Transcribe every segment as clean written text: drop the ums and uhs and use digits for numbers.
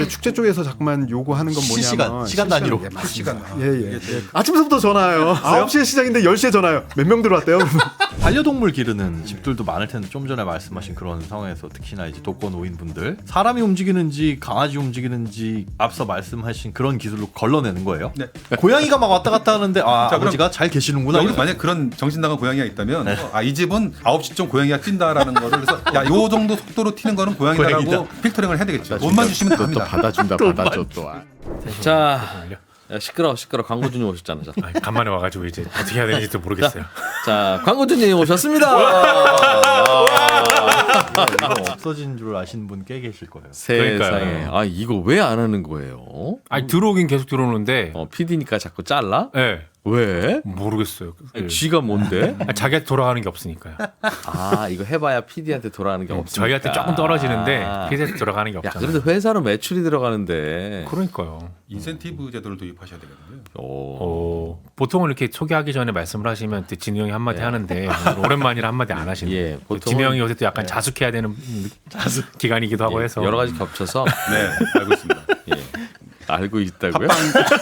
이제 축제 쪽에서 자꾸만 요구하는 건 뭐냐면 시간 단위로. 시간. 예. 아침부터 전화요. 9시에 시작인데 10시에 전화요. 몇 명 들어왔대요? 반려동물 기르는 집들도 많을 텐데 좀 전에 말씀하신 그런 상황에서 특히나 이제 독거 노인분들 사람이 움직이는지 강아지 움직이는지 앞서 말씀하신 그런 기술로 걸러내는 거예요. 네. 고양이가 막 왔다 갔다 하는데 자, 아버지가 잘 계시는구나. 여기 만약 그런 정신 나간 고양이가 있다면 이 집은 9시쯤 고양이가 뛴다라는 거를 그래서 요 정도 속도로 튀는 거는 고양이다라고 필터링을 해야 되겠죠. 돈만 주시면 또 됩니다. 받아준다 받아줘 또. 자, 야, 시끄러 광고주님 오셨잖아. 자, 간만에 와가지고 이제 어떻게 해야 되는지도 모르겠어요. 자 광고주님 오셨습니다. 이거 없어진 줄 아시는 분 꽤 계실 거예요. 세상에, 그러니까요. 아 이거 왜 안 하는 거예요? 아니 들어오긴 계속 들어오는데 PD니까 자꾸 잘라? 네, 왜? 모르겠어요. 쥐가 뭔데? 자기한테 돌아가는 게 없으니까요. 아 이거 해봐야 PD한테 돌아가는 게 없으니까. 저희한테 조금 떨어지는데 PD한테 돌아가는 게 야 없잖아요. 그래도 회사로 매출이 들어가는데. 그러니까요. 인센티브 제도를 도입하셔야 되거든요. 보통은 이렇게 소개하기 전에 말씀을 하시면 또 진우 형이 한마디 하는데 오늘 오랜만이라 한마디 안 하시는. 예, 보통은- 진우 형이 요새 또 약간 자숙해야 되는 기간이기도 하고 해서 여러 가지 겹쳐서 네, 알고 있습니다. 예. 알고 있다고요?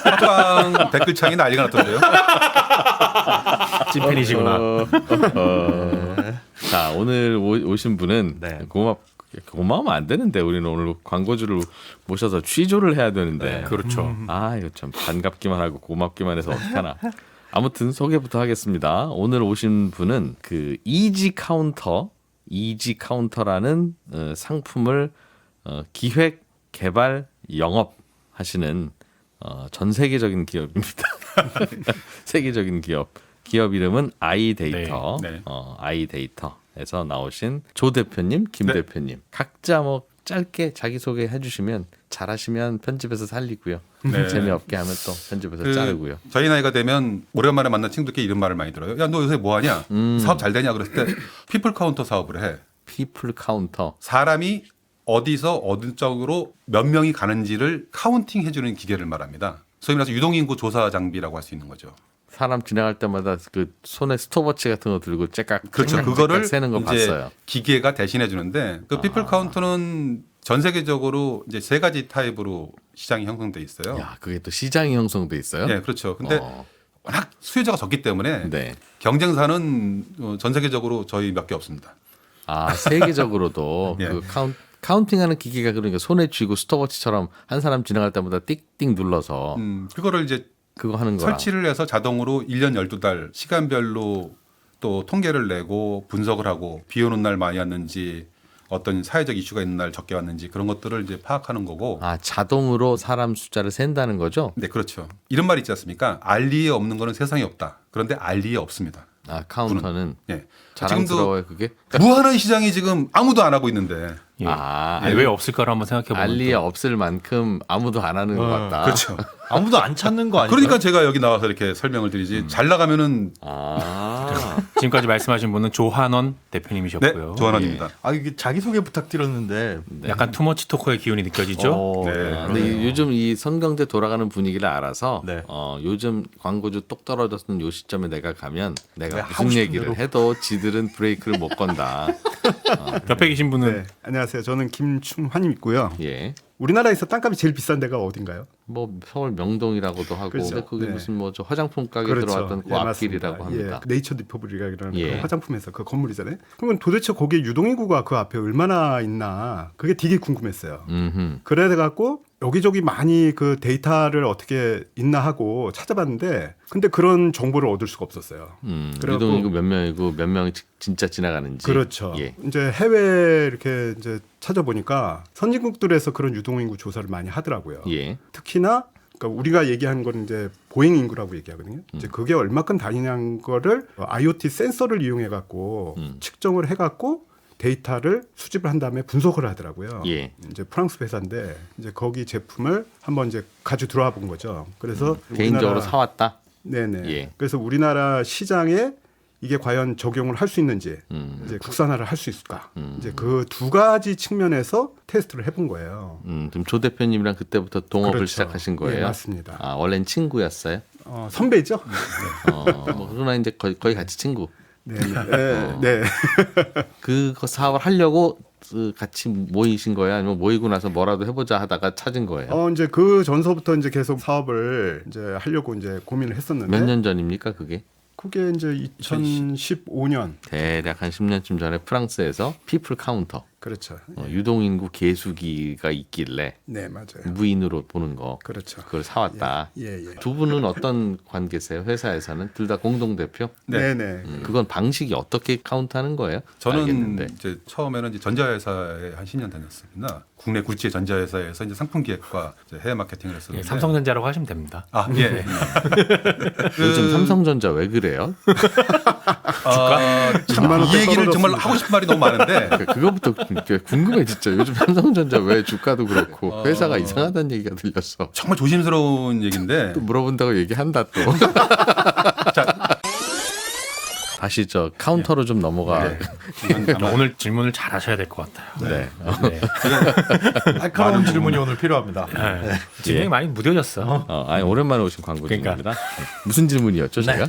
팟빵 댓글창이 난리가 났던데요. 찐팬이시구나. 자 오늘 오신 분은 네. 고마우면 안 되는데 우리는 오늘 광고주를 모셔서 취조를 해야 되는데 그렇죠. 아 이거 참 반갑기만 하고 고맙기만 해서 어떡하나. 아무튼 소개부터 하겠습니다. 오늘 오신 분은 그 이지 카운터라는 상품을 기획 개발 영업 하시는 전 세계적인 기업입니다. 세계적인 기업 이름은 아이데이터. 네. 아이데이터에서 나오신 조 대표님, 김 네. 대표님 각자 뭐 짧게 자기 소개 해주시면 잘하시면 편집해서 살리고요. 네. 재미없게 하면 또 편집해서 자르고요. 저희 나이가 되면 오랜만에 만난 친구들끼리 이런 말을 많이 들어요. 야, 너 요새 뭐 하냐? 사업 잘 되냐? 그랬을 때 피플 카운터 사업을 해. 피플 카운터. 사람이 어디서 어느 쪽으로 몇 명이 가는지를 카운팅 해주는 기계를 말합니다. 소위 말해서 유동인구 조사 장비라고 할 수 있는 거죠. 사람 지나갈 때마다 그 손에 스톱워치 같은 거 들고 째깍 그렇죠. 째깍 그거를 세는 거 이제 봤어요. 기계가 대신해 주는데 그 피플 카운터는 전 세계적으로 이제 세 가지 타입으로 시장이 형성돼 있어요. 야, 그게 또 시장이 형성돼 있어요? 네, 그렇죠. 근데 워낙 수요자가 적기 때문에 네. 경쟁사는 전 세계적으로 저희 몇 개 없습니다. 아, 세계적으로도 예. 그 카운팅하는 기계가 그러니까 손에 쥐고 스톱워치처럼 한 사람 지나갈 때마다 띡띡 눌러서 그거를 이제 그거 하는 거라. 설치를 해서 자동으로 1년 12달 시간별로 또 통계를 내고 분석을 하고 비 오는 날 많이 왔는지 어떤 사회적 이슈가 있는 날 적게 왔는지 그런 것들을 이제 파악하는 거고. 아, 자동으로 사람 숫자를 센다는 거죠? 네, 그렇죠. 이런 말이 있지 않습니까? 알리에 없는 거는 세상에 없다. 그런데 알리에 없습니다. 아, 카운터는 예. 자랑스러워요, 그게? 무한한 시장이 지금 아무도 안 하고 있는데. 예. 아, 왜 없을까를 한번 생각해 보면 알리에 없을 만큼 아무도 안 하는 것 같다. 그렇죠. 아무도 안 찾는 거 아니에요? 그러니까 제가 여기 나와서 이렇게 설명을 드리지. 잘 나가면은 아, 지금까지 말씀하신 분은 조한원 네, 대표님이셨고요. 조한원입니다. 이게 자기 소개 부탁드렸는데 약간 투머치 토커의 기운이 느껴지죠? 네. 근데 요즘 이 성경대 돌아가는 분위기를 알아서 네. 요즘 광고주 똑 떨어졌는 요 시점에 내가 가면 내가 네, 하고 무슨 싶은 얘기를 대로. 해도 지들은 브레이크를 못 건다. 옆에 계신 분은 네. 안녕하세요. 저는 김충환이고요. 예. 우리나라에서 땅값이 제일 비싼 데가 어딘가요? 뭐 서울 명동이라고도 하고 그렇죠. 근데 그게 네. 무슨 뭐 저 화장품 가게 그렇죠. 들어왔던 그 예, 앞길이라고 맞습니다. 합니다. 예, 네이처 리퍼블릭이라는 예. 그 화장품회사 그 건물이잖아요. 그러면 도대체 거기에 유동인구가 그 앞에 얼마나 있나 그게 되게 궁금했어요. 음흠. 그래 갖고 여기저기 많이 그 데이터를 어떻게 있나 하고 찾아봤는데 근데 그런 정보를 얻을 수가 없었어요. 그래갖고- 유동인구 몇 명이고 몇 명이 진짜 지나가는지. 그렇죠. 예. 이제 해외 이렇게 이제 찾아보니까 선진국들에서 그런 유동인구 조사를 많이 하더라고요. 예. 특히나 그러니까 우리가 얘기하는 건 이제 보행 인구라고 얘기하거든요. 이제 그게 얼마큼 다니냐는 거를 IoT 센서를 이용해 갖고 측정을 해 갖고 데이터를 수집을 한 다음에 분석을 하더라고요. 예. 이제 프랑스 회사인데 이제 거기 제품을 한번 이제 가지고 들어와 본 거죠. 그래서 개인적으로 사왔다. 네네. 예. 그래서 우리나라 시장에 이게 과연 적용을 할 수 있는지 이제 국산화를 할 수 있을까 이제 그 두 가지 측면에서 테스트를 해본 거예요. 그럼 조 대표님이랑 그때부터 동업을 그렇죠. 시작하신 거예요? 네, 맞습니다. 아, 원래는 친구였어요? 선배죠? 뭐 그러나 이제 거의 같이 친구. 네. 네. 네. 그 사업을 하려고 같이 모이신 거예요? 아니면 모이고 나서 뭐라도 해보자 하다가 찾은 거예요? 이제 그 전서부터 이제 계속 사업을 이제 하려고 이제 고민을 했었는데 몇 년 전입니까 그게? 그게 이제 2015년 대략 한 10년쯤 전에 프랑스에서 피플 카운터 그렇죠. 유동인구 계수기가 있길래 네, 맞아요. 무인으로 보는 거 그렇죠. 그걸 사왔다. 예. 두 분은 어떤 관계세요? 회사에서는 둘 다 공동 대표? 네, 네. 그건 방식이 어떻게 카운트하는 거예요? 저는 알겠는데. 이제 처음에는 이제 전자회사에 한 10년 다녔습니다. 국내 굴지의 전자회사에서 이제 상품 기획과 이제 해외 마케팅을 예, 했었는데 삼성전자라고 하시면 됩니다. 아, 예. 요즘 삼성전자 왜 그래요? 천만 원대 이 얘기를 정말 떨어졌습니다. 하고 싶은 말이 너무 많은데 그거부터 궁금해 진짜. 요즘 삼성전자 왜 주가도 그렇고 회사가 이상하다는 얘기가 들렸어. 정말 조심스러운 얘기인데 또 물어본다고 얘기한다 또. 다시 저 카운터로 좀 넘어가. 오늘 질문을 잘 하셔야 될 것 같아요. 네. 네. 날카로운 질문이 오늘 필요합니다. 네. 질문이 많이 무뎌졌어. 아니 오랜만에 오신 광고주입니다. 그러니까. 무슨 질문이었죠, 제가?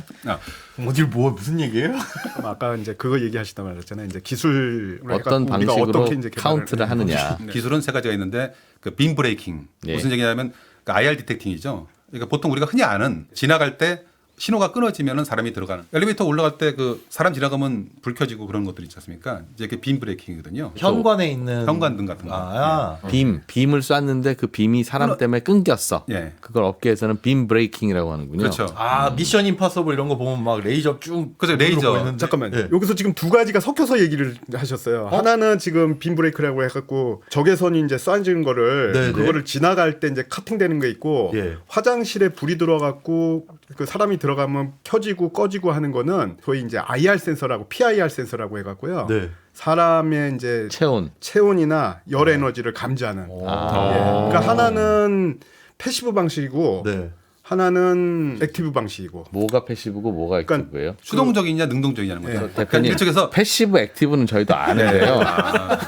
어딜 무슨 얘기예요? 아까 이제 그거 얘기하시다 말했잖아요. 이제 기술을 어떤 해갖고 우리가 방식으로 어떻게 이제 개발을- 카운트를 하느냐. 기술은 세 가지가 있는데 그 빔 브레이킹 예. 무슨 얘기냐면 그 IR 디텍팅이죠. 그러니까 보통 우리가 흔히 아는 지나갈 때 신호가 끊어지면은 사람이 들어가는 엘리베이터 올라갈 때 그 사람 지나가면 불 켜지고 그런 것들 있지 않습니까? 이제 그게 빔 브레이킹이거든요. 현관에 있는 현관등 같은 거. 아, 빔을 쐈는데 그 빔이 사람 때문에 끊겼어. 예. 그걸 업계에서는 빔 브레이킹이라고 하는군요. 그렇죠. 미션 임파서블 이런 거 보면 막 레이저 쭉 그죠, 레이저. 보이는데. 잠깐만요. 예. 여기서 지금 두 가지가 섞여서 얘기를 하셨어요. 하나는 지금 빔 브레이크라고 해갖고 적외선이 이제 쏴지는 거를 네네. 그거를 지나갈 때 이제 카팅되는 게 있고 예. 화장실에 불이 들어갖고 그 사람이 들어가면 켜지고 꺼지고 하는 거는 소위 이제 IR 센서라고 PIR 센서라고 해갖고요. 네. 사람의 이제 체온이나 열 에너지를 감지하는. 예. 그러니까 하나는 패시브 방식이고 네. 하나는 액티브 방식이고. 뭐가 패시브고 뭐가 액티브예요? 수동적이냐 능동적이냐는 거죠. 예. 대표님 이쪽에서 패시브 액티브는 저희도 아는데요.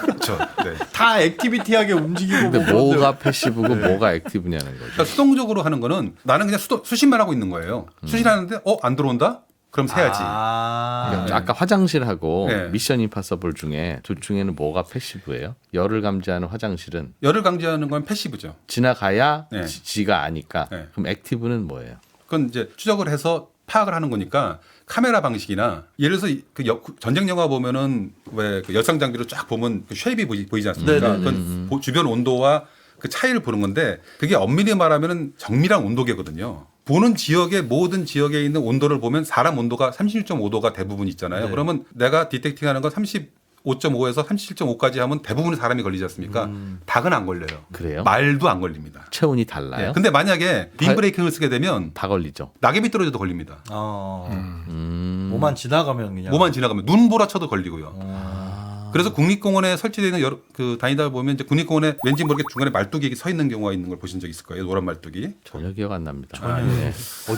그렇죠. 네. 다 액티비티하게 움직이고 근데 뭐 뭐가 패시브고 뭐가 액티브냐는 거죠. 그러니까 수동적으로 하는 거는 나는 그냥 수신만 하고 있는 거예요. 수신하는데 안 들어온다? 그럼 새야지. 그러니까 아까 화장실하고 네. 미션 임파서블 중에 둘 중에는 뭐가 패시브예요? 열을 감지하는 화장실은 열을 감지하는 건 패시브죠. 지나가야 네. 지가 아니까. 네. 그럼 액티브는 뭐예요? 그건 이제 추적을 해서 파악을 하는 거니까 카메라 방식이나 예를 들어서 그 전쟁 영화 보면은 왜 그 열상 장비로 쫙 보면 그 쉐입이 보이지 않습니까? 그건 주변 온도와 그 차이를 보는 건데 그게 엄밀히 말하면은 정밀한 온도계거든요. 보는 지역의 모든 지역에 있는 온도를 보면 사람 온도가 36.5도가 대부분 있잖아요. 네. 그러면 그러면 내가 디텍팅하는 건 35.5에서 37.5까지 하면 대부분의 사람이 걸리지 않습니까? 닭은 안 걸려요. 그래요? 말도 안 걸립니다. 체온이 달라요? 예. 근데 만약에 빔 브레이킹을 쓰게 되면 다 걸리죠. 낙엽이 떨어져도 걸립니다. 뭐만 지나가면 그냥 뭐만 지나가면 눈보라 쳐도 걸리고요. 그래서 국립공원에 설치되어 있는 그 다니다 보면 이제 국립공원에 왠지 모르게 중간에 말뚝이 서 있는 경우가 있는 걸 보신 적 있을 거예요. 노란 말뚝이. 전혀 기억 안 납니다. 네.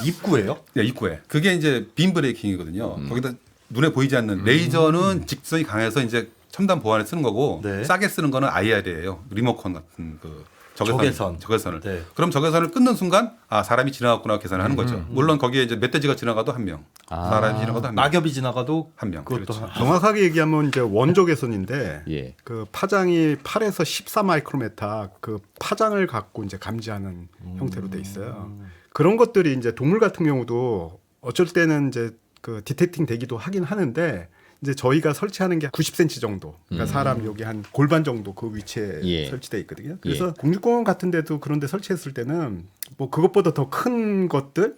입구예요? 네, 입구에. 그게 이제 빔 브레이킹이거든요. 거기다 눈에 보이지 않는 레이저는 직선이 강해서 이제 첨단 보안에 쓰는 거고 네. 싸게 쓰는 거는 IR이에요. 리모컨 같은 그 적외선을. 네. 그럼 적외선을 끊는 순간 사람이 지나갔구나 계산을 하는 거죠. 물론 거기에 이제 멧돼지가 지나가도 한 명, 사람이 지나가도 한 명, 낙엽이 지나가도 한 명. 그것도 그렇죠. 정확하게 얘기하면 이제 원적외선인데 예. 그 파장이 8에서 14 마이크로메타 그 파장을 갖고 이제 감지하는 형태로 돼 있어요. 그런 것들이 이제 동물 같은 경우도 어쩔 때는 이제 그 디텍팅 되기도 하긴 하는데 이제 저희가 설치하는 게 90cm 정도. 그러니까 사람 여기 한 골반 정도 그 위치에 예. 설치돼 있거든요. 그래서 국립공원 같은 데도 그런 데 설치했을 때는 뭐 그것보다 더 큰 것들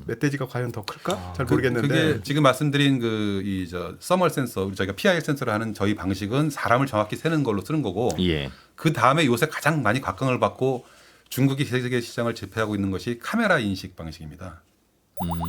멧돼지가 과연 더 클까? 잘 모르겠는데 그게 지금 말씀드린 그 서멀 센서, 저희가 PIR 센서를 하는 저희 방식은 사람을 정확히 세는 걸로 쓰는 거고 예. 그 다음에 요새 가장 많이 각광을 받고 중국이 세계 시장을 제패하고 있는 것이 카메라 인식 방식입니다.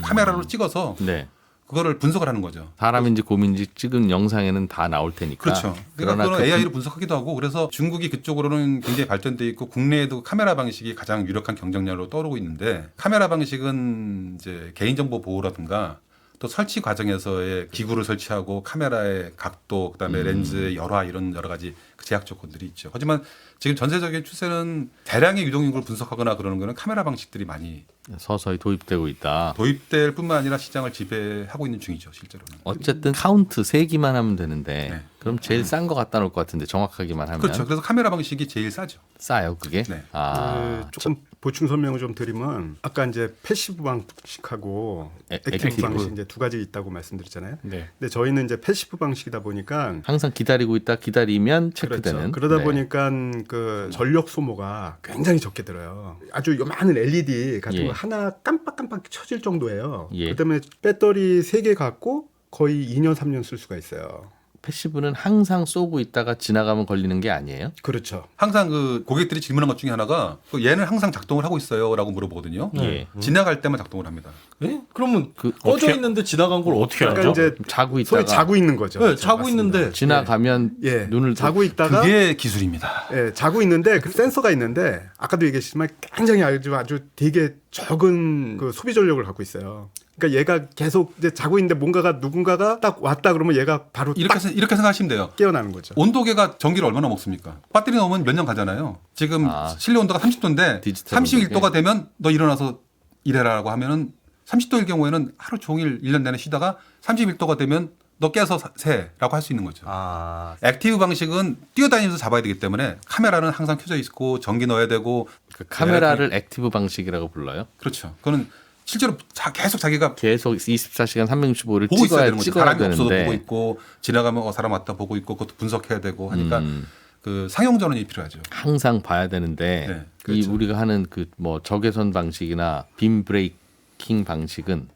카메라로 찍어서 네. 그거를 분석을 하는 거죠. 사람인지 곰인지 찍은 영상에는 다 나올 테니까. 그렇죠. 그러니까 그러나 그거는 AI로 분석하기도 하고 그래서 중국이 그쪽으로는 굉장히 발전돼 있고 국내에도 카메라 방식이 가장 유력한 경쟁력으로 떠오르고 있는데 카메라 방식은 이제 개인정보 보호라든가 또 설치 과정에서의 기구를 설치하고 카메라의 각도 그다음에 렌즈의 열화 이런 여러 가지 제약 조건들이 있죠. 하지만 지금 전세적인 추세는 대량의 유동 인구를 분석하거나 그러는 거는 카메라 방식들이 많이 서서히 도입되고 있다. 도입될 뿐만 아니라 시장을 지배하고 있는 중이죠, 실제로는. 어쨌든 카운트 세기만 하면 되는데 네. 그럼 제일 싼 거 갖다 놓을 것 같은데 정확하기만 하면 그렇죠. 그래서 카메라 방식이 제일 싸죠. 싸요 그게. 네. 아, 조금 보충 설명을 좀 드리면 아까 이제 패시브 방식하고 액티브 액티브. 방식 이제 두 가지 있다고 말씀드렸잖아요. 네. 근데 저희는 이제 패시브 방식이다 보니까 항상 기다리고 있다 기다리면 체크되는. 그렇죠. 그러다 네. 보니까 그 전력 소모가 굉장히 적게 들어요. 아주 요만한 LED 같은 예. 거 하나 깜빡깜빡 켜질 정도예요. 예. 그다음에 배터리 3개 갖고 거의 2년 3년 쓸 수가 있어요. 패시브는 항상 쏘고 있다가 지나가면 걸리는 게 아니에요? 그렇죠. 항상 그 고객들이 질문한 것 중에 하나가 얘는 항상 작동을 하고 있어요라고 물어보거든요. 예. 지나갈 때만 작동을 합니다. 예? 그러면 그 꺼져 어떻게- 있는데 지나간 걸 어떻게 그러니까 알죠? 이제 자고 있다가 소위 자고 있는 거죠. 네, 그렇죠. 자고 맞습니다. 있는데 지나가면 예, 눈을 자고 있다가 그게 기술입니다. 예, 자고 있는데 그 센서가 있는데 아까도 얘기했지만 굉장히 아주 되게 적은 그 소비 전력을 갖고 있어요. 그러니까 얘가 계속 이제 자고 있는데 뭔가가 누군가가 딱 왔다 그러면 얘가 바로 이렇게 딱 이렇게 생각하시면 돼요. 깨어나는 거죠. 온도계가 전기를 얼마나 먹습니까? 배터리 넣으면 몇 년 가잖아요. 지금 아. 실내 온도가 30도인데 디지털 31도가 온도계. 되면 너 일어나서 일해라라고 하면은 30도일 경우에는 하루 종일 1년 내내 쉬다가 31도가 되면 너 깨서 세라고 할 수 있는 거죠. 아, 액티브 방식은 뛰어다니면서 잡아야 되기 때문에 카메라는 항상 켜져 있고 전기 넣어야 되고 그 카메라를 액티브 방식이라고 불러요. 그렇죠. 그거는 실제로 계속 자기가 계속 24시간 365를 보고 있어야 되는 거죠. 찍어야 사람이 없어도 되는데. 보고 있고 지나가면 사람 왔다 보고 있고 그것도 분석해야 되고 하니까 음. 그 상용 전원이 필요하죠. 항상 봐야 되는데 네, 이 그렇죠. 우리가 하는 그 뭐 적외선 방식이나 빔 브레이킹 방식은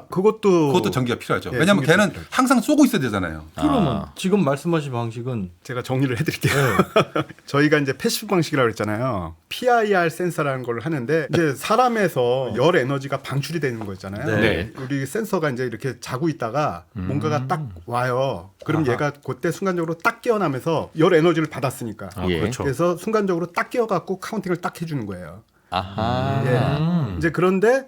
그것도 전기가 필요하죠. 예, 왜냐하면 전기가 걔는 필요하죠. 항상 쏘고 있어야 되잖아요. 그러면 지금 말씀하신 방식은 제가 정리를 해드릴게요. 저희가 이제 패시브 방식이라고 그랬잖아요. PIR 센서라는 걸 하는데 이제 사람에서 열 에너지가 방출이 되는 거잖아요. 네. 우리 센서가 이제 이렇게 자고 있다가 뭔가가 딱 와요. 그럼 얘가 그때 순간적으로 딱 깨어나면서 열 에너지를 받았으니까. 아, 예. 그렇죠. 그래서 순간적으로 딱 깨어갖고 카운팅을 딱 해주는 거예요. 아하. 예. 이제 그런데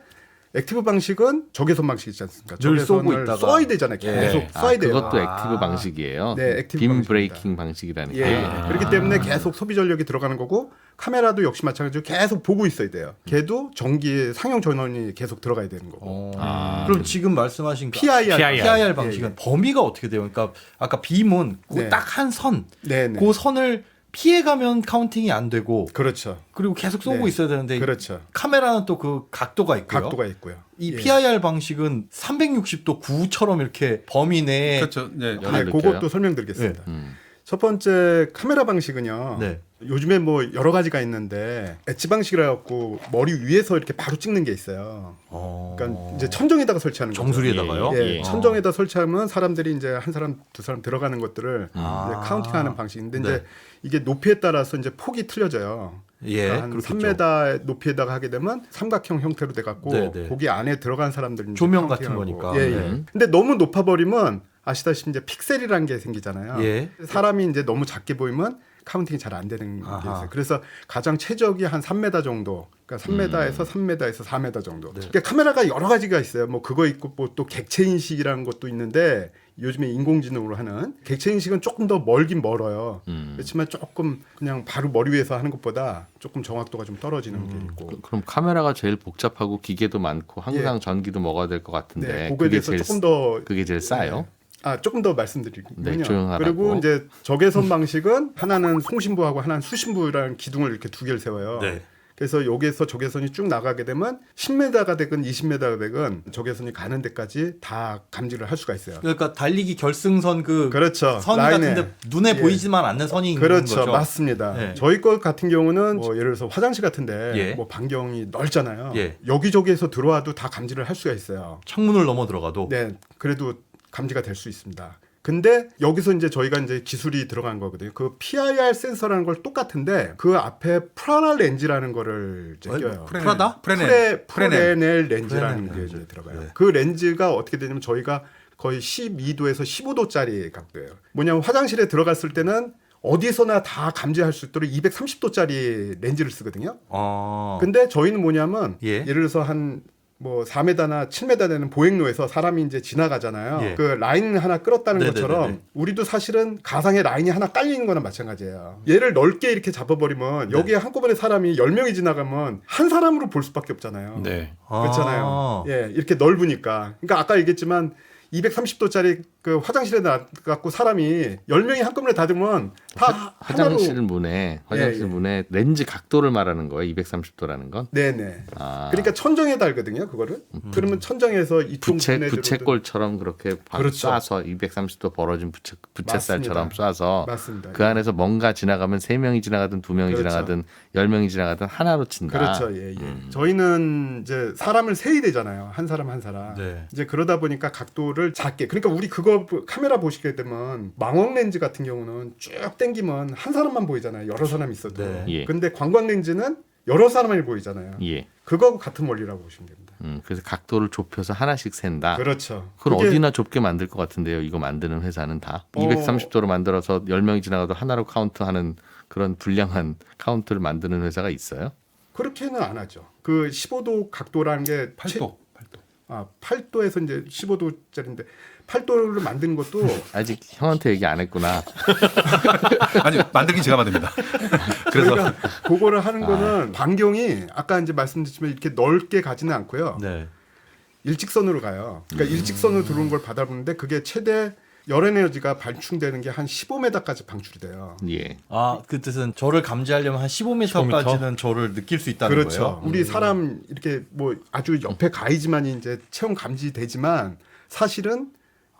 액티브 방식은 적외선 방식 있지 않습니까? 늘 쏘고 적외선을 있다가. 써야 되잖아요. 계속 예. 써야 돼요. 그것도 액티브 방식이에요. 네, 액티브 빔 방식입니다. 브레이킹 방식이라는 예. 게. 그렇기 때문에 계속 소비 전력이 들어가는 거고 카메라도 역시 마찬가지로 계속 보고 있어야 돼요. 걔도 전기 상용 전원이 계속 들어가야 되는 거고. 그럼 지금 말씀하신 그 PIR. PIR 방식은 범위가 어떻게 돼요? 그러니까 아까 빔은 네. 딱 한 선, 네네. 그 선을 피해가면 카운팅이 안 되고 그렇죠. 그리고 계속 쏘고 네. 있어야 되는데 그렇죠. 카메라는 또 그 각도가 있고요. 각도가 있고요. 이 예. PIR 방식은 360도 구처럼 이렇게 범위 내에 그렇죠. 네. 열을 네, 느껴요? 그것도 설명드리겠습니다. 첫 번째 카메라 방식은요. 네. 요즘에 뭐 여러 가지가 있는데 엣지 방식이라 갖고 머리 위에서 이렇게 바로 찍는 게 있어요. 그러니까 이제 천정에다가 설치하는 거죠. 정수리에다가요? 예, 예. 천정에다 설치하면 사람들이 이제 한 사람 두 사람 들어가는 것들을 이제 카운팅하는 방식인데 네. 이제 이게 높이에 따라서 이제 폭이 틀려져요. 예, 그러니까 한 그렇겠죠. 3m 높이에다가 하게 되면 삼각형 형태로 돼 갖고 네, 네. 거기 안에 들어간 사람들이 이제 조명 같은 카운팅하고. 거니까. 예, 예. 네. 근데 너무 높아 버리면 아시다시피 이제 픽셀이라는 게 생기잖아요. 예. 사람이 이제 너무 작게 보이면 카운팅이 잘 안 되는 게 아하. 있어요. 그래서 가장 최적이 한 3m 정도. 그러니까 3m에서 3m에서 4m 정도. 그러니까 카메라가 여러 가지가 있어요. 뭐 그거 있고 뭐 또 객체 인식이라는 것도 있는데 요즘에 인공지능으로 하는 객체 인식은 조금 더 멀긴 멀어요. 그렇지만 조금 그냥 바로 머리 위에서 하는 것보다 조금 정확도가 좀 떨어지는 게 있고. 그럼 카메라가 제일 복잡하고 기계도 많고 항상 전기도 먹어야 될 것 같은데 네, 그거에 그게 대해서 제일 조금 더 그게 제일 싸요. 아, 조금 더 말씀드리군요. 네, 조용하라고. 그리고 이제 적외선 방식은 하나는 송신부하고 하나는 수신부라는 기둥을 이렇게 두 개를 세워요. 네. 그래서 여기에서 적외선이 쭉 나가게 되면 10m가 되건 20m가 되건 적외선이 가는 데까지 다 감지를 할 수가 있어요. 그러니까 달리기 결승선 그 그렇죠. 선 라인에. 같은데 눈에 예. 보이지만 않는 선이 있는 그렇죠. 거죠. 맞습니다. 네. 저희 것 같은 경우는 뭐 예를 들어서 화장실 같은데 예. 뭐 반경이 넓잖아요. 예. 여기저기에서 들어와도 다 감지를 할 수가 있어요. 창문을 넘어 들어가도 네, 그래도 감지가 될 수 있습니다. 근데 여기서 이제 저희가 이제 기술이 들어간 거거든요. 그 PIR 센서라는 걸 똑같은데 그 앞에 프라라 렌즈라는 거를 이제 껴요. 프라다? 프레넬 렌즈라는 프레넬 게 렌즈. 이제 들어가요. 네. 그 렌즈가 어떻게 되냐면 저희가 거의 12도에서 15도짜리 각도예요. 뭐냐면 화장실에 들어갔을 때는 어디서나 다 감지할 수 있도록 230도짜리 렌즈를 쓰거든요. 어. 근데 저희는 뭐냐면 예. 예를 들어서 한 뭐 4m나 7m 되는 보행로에서 사람이 이제 지나가잖아요. 예. 그 라인 하나 끌었다는 네네네네. 것처럼 우리도 사실은 가상의 라인이 하나 깔리는 거나 마찬가지예요. 얘를 넓게 이렇게 잡아버리면 네. 여기에 한꺼번에 사람이 10명이 지나가면 한 사람으로 볼 수밖에 없잖아요. 네. 그렇잖아요. 예, 이렇게 넓으니까. 그러니까 아까 얘기했지만 230도짜리 그 화장실에 놔갖고 사람이 10명이 한꺼번에 닫으면 다 하나로. 화장실 문에 예. 문에 렌즈 각도를 말하는 거예요. 230도라는 건. 네네. 아. 그러니까 천정에 달거든요, 그거를. 그러면 천정에서 이쪽 부채꼴처럼 그렇게 그렇죠. 쏴서 230도 벌어진 부채살처럼 맞습니다. 쏴서 맞습니다. 그 안에서 뭔가 지나가면 3명이 지나가든 2명이 그렇죠. 지나가든 10명이 지나가든 하나로 친다. 그렇죠. 예, 예. 저희는 이제 사람을 세야 되잖아요. 한 사람 한 사람. 네. 이제 그러다 보니까 각도를 작게. 그러니까 우리 그거 카메라 보시게 되면 망원 렌즈 같은 경우는 쭉 당기면 한 사람만 보이잖아요. 여러 사람 있어도. 네. 예. 근데 관광 렌즈는 여러 사람이 보이잖아요. 예. 그거하고 같은 원리라고 보시면 됩니다. 그래서 각도를 좁혀서 하나씩 센다. 그렇죠. 그건 그게 어디나 좁게 만들 것 같은데요. 이거 만드는 회사는 다 230도로 만들어서 10명이 지나가도 하나로 카운트하는 그런 불량한 카운트를 만드는 회사가 있어요? 그렇게는 안 하죠. 그 15도 각도라는 게 8도. 8도에서 이제 15도짜리인데 8도를 만드는 것도 아직 형한테 얘기 안 했구나. 아니 만들긴 제가 만듭니다. 그래서 그러니까 그거를 하는 거는 반경이 아까 이제 말씀드렸지만 이렇게 넓게 가지는 않고요. 네. 일직선으로 가요. 그러니까 일직선으로 들어오는 걸 받아보는데 그게 최대 열 에너지가 발충되는 게 한 15m까지 방출이 돼요. 예. 아, 그 뜻은 저를 감지하려면 한 15m까지는 저를 느낄 수 있다는 그렇죠. 거예요. 우리 사람 이렇게 뭐 아주 옆에 가야지만 이제 체온 감지되지만 사실은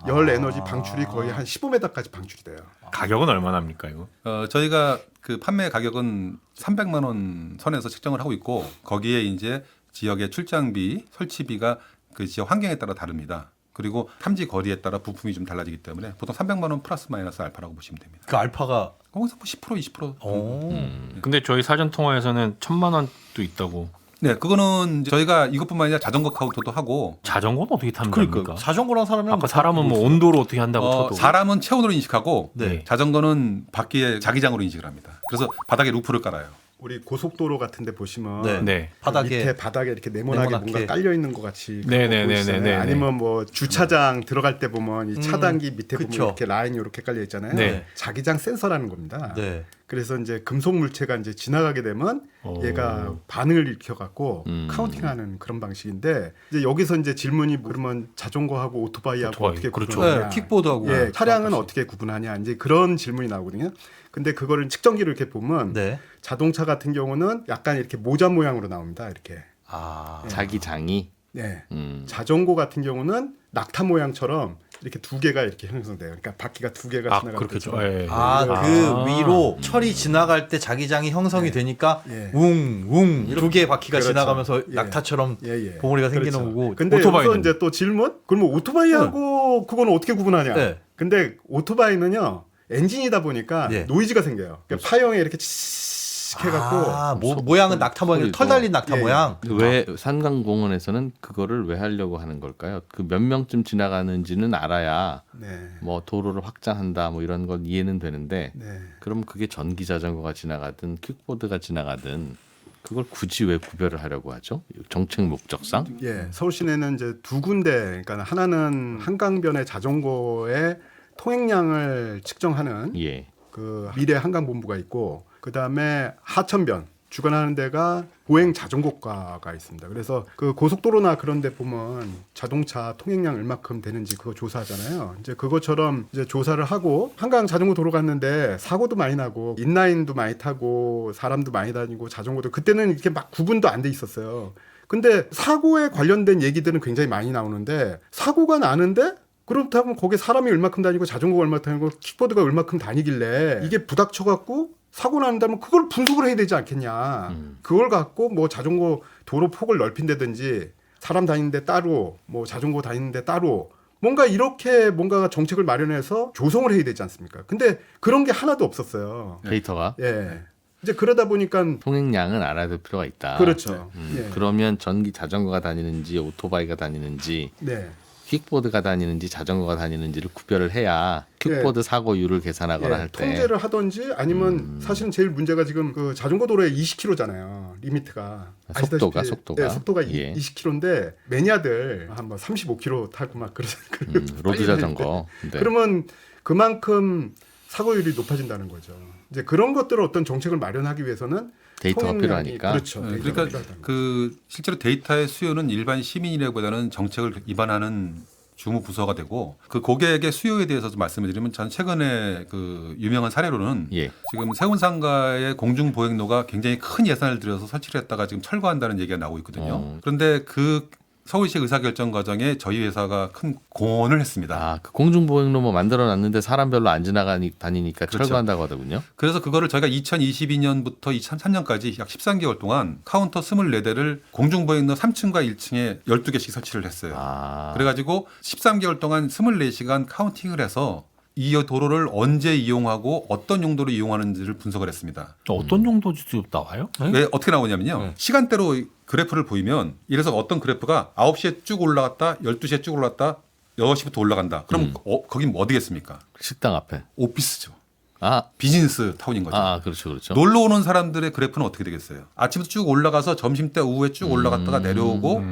열 에너지 방출이 거의 한 15m까지 방출이 돼요. 가격은 얼마나 합니까 이거? 저희가 그 판매 가격은 300만 원 선에서 책정을 하고 있고 거기에 이제 지역의 출장비, 설치비가 그 지역 환경에 따라 다릅니다. 그리고 탐지 거리에 따라 부품이 좀 달라지기 때문에 보통 300만 원 플러스 마이너스 알파라고 보시면 됩니다. 그 알파가 거기서 뭐 10% 20%. 오. 근데 저희 사전 통화에서는 1,000만 원도 있다고. 네, 그거는 이제 저희가 이것뿐만 아니라 자전거 카운터도 하고 자전거는 어떻게 타면 그러니까 됩니까? 자전거랑 사람은 아까 사람은 뭐 온도로 어떻게 한다고 쳐도 사람은 체온으로 인식하고 네. 자전거는 바퀴에 자기장으로 인식을 합니다. 그래서 바닥에 루프를 깔아요. 우리 고속도로 같은 데 보시면 네. 네. 바닥에 밑에 바닥에 이렇게 네모나게 네모나게. 뭔가 깔려 있는 것 같이 네네네네네. 보이시잖아요. 아니면 뭐 주차장 들어갈 때 보면 이 차단기 밑에 보면 그쵸. 이렇게 라인이 이렇게 깔려 있잖아요. 네. 자기장 센서라는 겁니다. 네. 그래서 이제 금속 물체가 이제 지나가게 되면 얘가 반응을 일으켜 갖고 카운팅하는 그런 방식인데 이제 여기서 이제 질문이 그러면 자전거하고 오토바이하고 오토바이, 어떻게 그렇죠. 구분하냐? 네, 킥보드하고 예, 차량은 어떻게 구분하냐? 이제 그런 질문이 나오거든요. 근데 그거를 측정기로 이렇게 보면 네. 자동차 같은 경우는 약간 이렇게 모자 모양으로 나옵니다. 이렇게. 아. 자기 장이 네. 음. 자전거 같은 경우는 낙타 모양처럼 이렇게 두 개가 이렇게 형성돼요. 그러니까 바퀴가 두 개가 아 지나가는 그렇겠죠. 것처럼. 예. 그 위로 철이 지나갈 때 자기장이 형성이 되니까 예. 웅웅 두 개의 바퀴가 그렇죠. 지나가면서 예. 낙타처럼 예, 예. 봉우리가 생기는 그렇죠. 거고. 근데 오토바이는? 여기서 이제 또 질문? 그러면 오토바이하고 그거는 어떻게 구분하냐? 네. 근데 오토바이는요 엔진이다 보니까 네. 노이즈가 생겨요. 그러니까 파형에 이렇게 치익 해갖고 아, 모양은 낙타 모양, 소리도. 털 달린 낙타 예. 모양. 왜 산강공원에서는 그거를 왜 하려고 하는 걸까요? 그 몇 명쯤 지나가는지는 알아야 네. 뭐 도로를 확장한다 뭐 이런 건 이해는 되는데 네. 그럼 그게 전기 자전거가 지나가든 킥보드가 지나가든 그걸 굳이 왜 구별을 하려고 하죠? 정책 목적상? 예, 서울 시내는 이제 두 군데, 그러니까 하나는 한강변의 자전거의 통행량을 측정하는 예. 그 미래 한강본부가 있고, 그 다음에 하천변 주관하는 데가 보행 자전거과가 있습니다. 그래서 그 고속도로나 그런 데 보면 자동차 통행량 얼마큼 되는지 그거 조사하잖아요. 이제 그것처럼 이제 조사를 하고 한강 자전거 도로 갔는데 사고도 많이 나고 인라인도 많이 타고 사람도 많이 다니고 자전거도 그때는 이렇게 막 구분도 안 돼 있었어요. 근데 사고에 관련된 얘기들은 굉장히 많이 나오는데 사고가 나는데 그렇다면 거기에 사람이 얼마큼 다니고 자전거가 얼마큼 다니고 킥보드가 얼마큼 다니길래 이게 부닥쳐갖고 사고 난다면 그걸 분석을 해야 되지 않겠냐. 그걸 갖고 뭐 자전거 도로 폭을 넓힌다든지 사람 다니는데 따로 뭐 자전거 다니는데 따로 뭔가 이렇게 뭔가 정책을 마련해서 조성을 해야 되지 않습니까? 근데 그런 게 하나도 없었어요. 데이터가 예. 이제 그러다 보니까 통행량은 알아야 될 필요가 있다. 그렇죠. 예. 그러면 전기 자전거가 다니는지 오토바이가 다니는지 네. 킥보드가 다니는지 자전거가 다니는지를 구별을 해야 킥보드 사고율을 계산하거나 할 때 통제를 하든지 아니면 사실은 제일 문제가 지금 그 자전거 도로에 20km잖아요. 리미트가. 속도가 아시다시피, 속도가 네, 속도가 예. 20km인데 매니아들 한 뭐 35km 타고 막 그러잖아요. 로드 자전거. 네. 그러면 그만큼 사고율이 높아진다는 거죠. 이제 그런 것들을 어떤 정책을 마련하기 위해서는 데이터가 통행량이- 필요하니까. 그렇죠. 네, 데이터가 그러니까 필요하다는 거죠. 그 실제로 데이터의 수요는 일반 시민이라기보다는 정책을 위반하는 주무 부서가 되고 그 고객의 수요에 대해서 좀 말씀을 드리면 전 최근에 그 유명한 사례로는 예. 지금 세운상가의 공중보행로가 굉장히 큰 예산을 들여서 설치를 했다가 지금 철거한다는 얘기가 나오고 있거든요. 그런데 그 서울시 의사결정 과정에 저희 회사가 큰 공헌을 했습니다. 아, 그 공중보행로 뭐 만들어놨는데 사람 별로 안 다니니까 그렇죠. 철거한다고 하더군요. 그래서 그거를 저희가 2022년부터 2003년까지 약 13개월 동안 카운터 24대를 공중보행로 3층과 1층에 12개씩 설치를 했어요. 아, 그래가지고 13개월 동안 24시간 카운팅을 해서 이 도로를 언제 이용하고 어떤 용도로 이용하는지를 분석을 했습니다. 어떤 용도도 나와요? 왜 어떻게 나오냐면요. 시간대로 그래프를 보이면 이래서 어떤 그래프가 9시에 쭉 올라갔다 12시에 쭉 올라갔다 6시부터 올라간다. 그럼 거긴 뭐 어디겠습니까? 식당 앞에. 오피스죠. 아, 비즈니스 타운인 거죠. 그렇죠, 그렇죠. 놀러 오는 사람들의 그래프는 어떻게 되겠어요? 아침부터 쭉 올라가서 점심때 오후에 쭉 올라갔다가 내려오고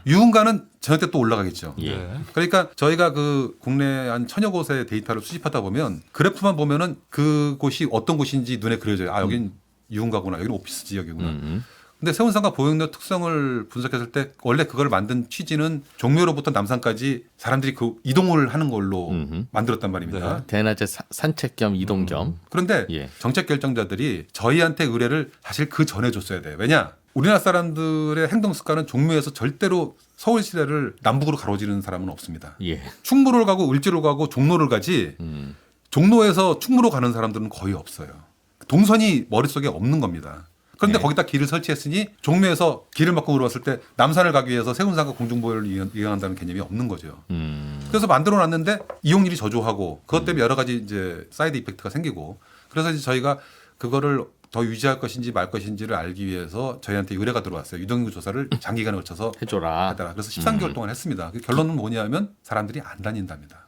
유흥가는 저녁 때 또 올라가겠죠. 예. 그러니까 저희가 그 국내 한 1000여 곳의 데이터를 수집하다 보면 그래프만 보면은 그곳이 어떤 곳인지 눈에 그려져요. 아, 여긴 유흥가구나. 여기는 오피스 지역이구나. 근데 세운상가 보행로 특성을 분석했을 때 원래 그걸 만든 취지는 종묘로부터 남산까지 사람들이 그 이동을 하는 걸로 만들었단 말입니다. 대낮에 산책 겸 이동 겸. 그런데 예. 정책 결정자들이 저희한테 의뢰를 사실 그 전에 줬어야 돼요. 왜냐? 우리나라 사람들의 행동 습관은 종묘에서 절대로 서울 시내를 남북으로 가로지르는 사람은 없습니다. 예. 충무로를 가고 을지로 가고 종로를 가지 종로에서 충무로 가는 사람들은 거의 없어요. 동선이 머릿속에 없는 겁니다. 그런데 네. 거기다 길을 설치했으니 종묘에서 길을 막고 물어봤을 때 남산을 가기 위해서 세운상가 공중보행을 이용한다는 개념이 없는 거죠. 그래서 만들어 놨는데 이용률이 저조하고 그것 때문에 여러 가지 이제 사이드 이펙트가 생기고 그래서 이제 저희가 그거를 더 유지할 것인지 말 것인지를 알기 위해서 저희한테 의뢰가 들어왔어요. 유동인구 조사를 장기간에 걸쳐서 해줘라. 하더라. 그래서 13개월 동안 했습니다. 그 결론은 뭐냐면 사람들이 안 다닌답니다.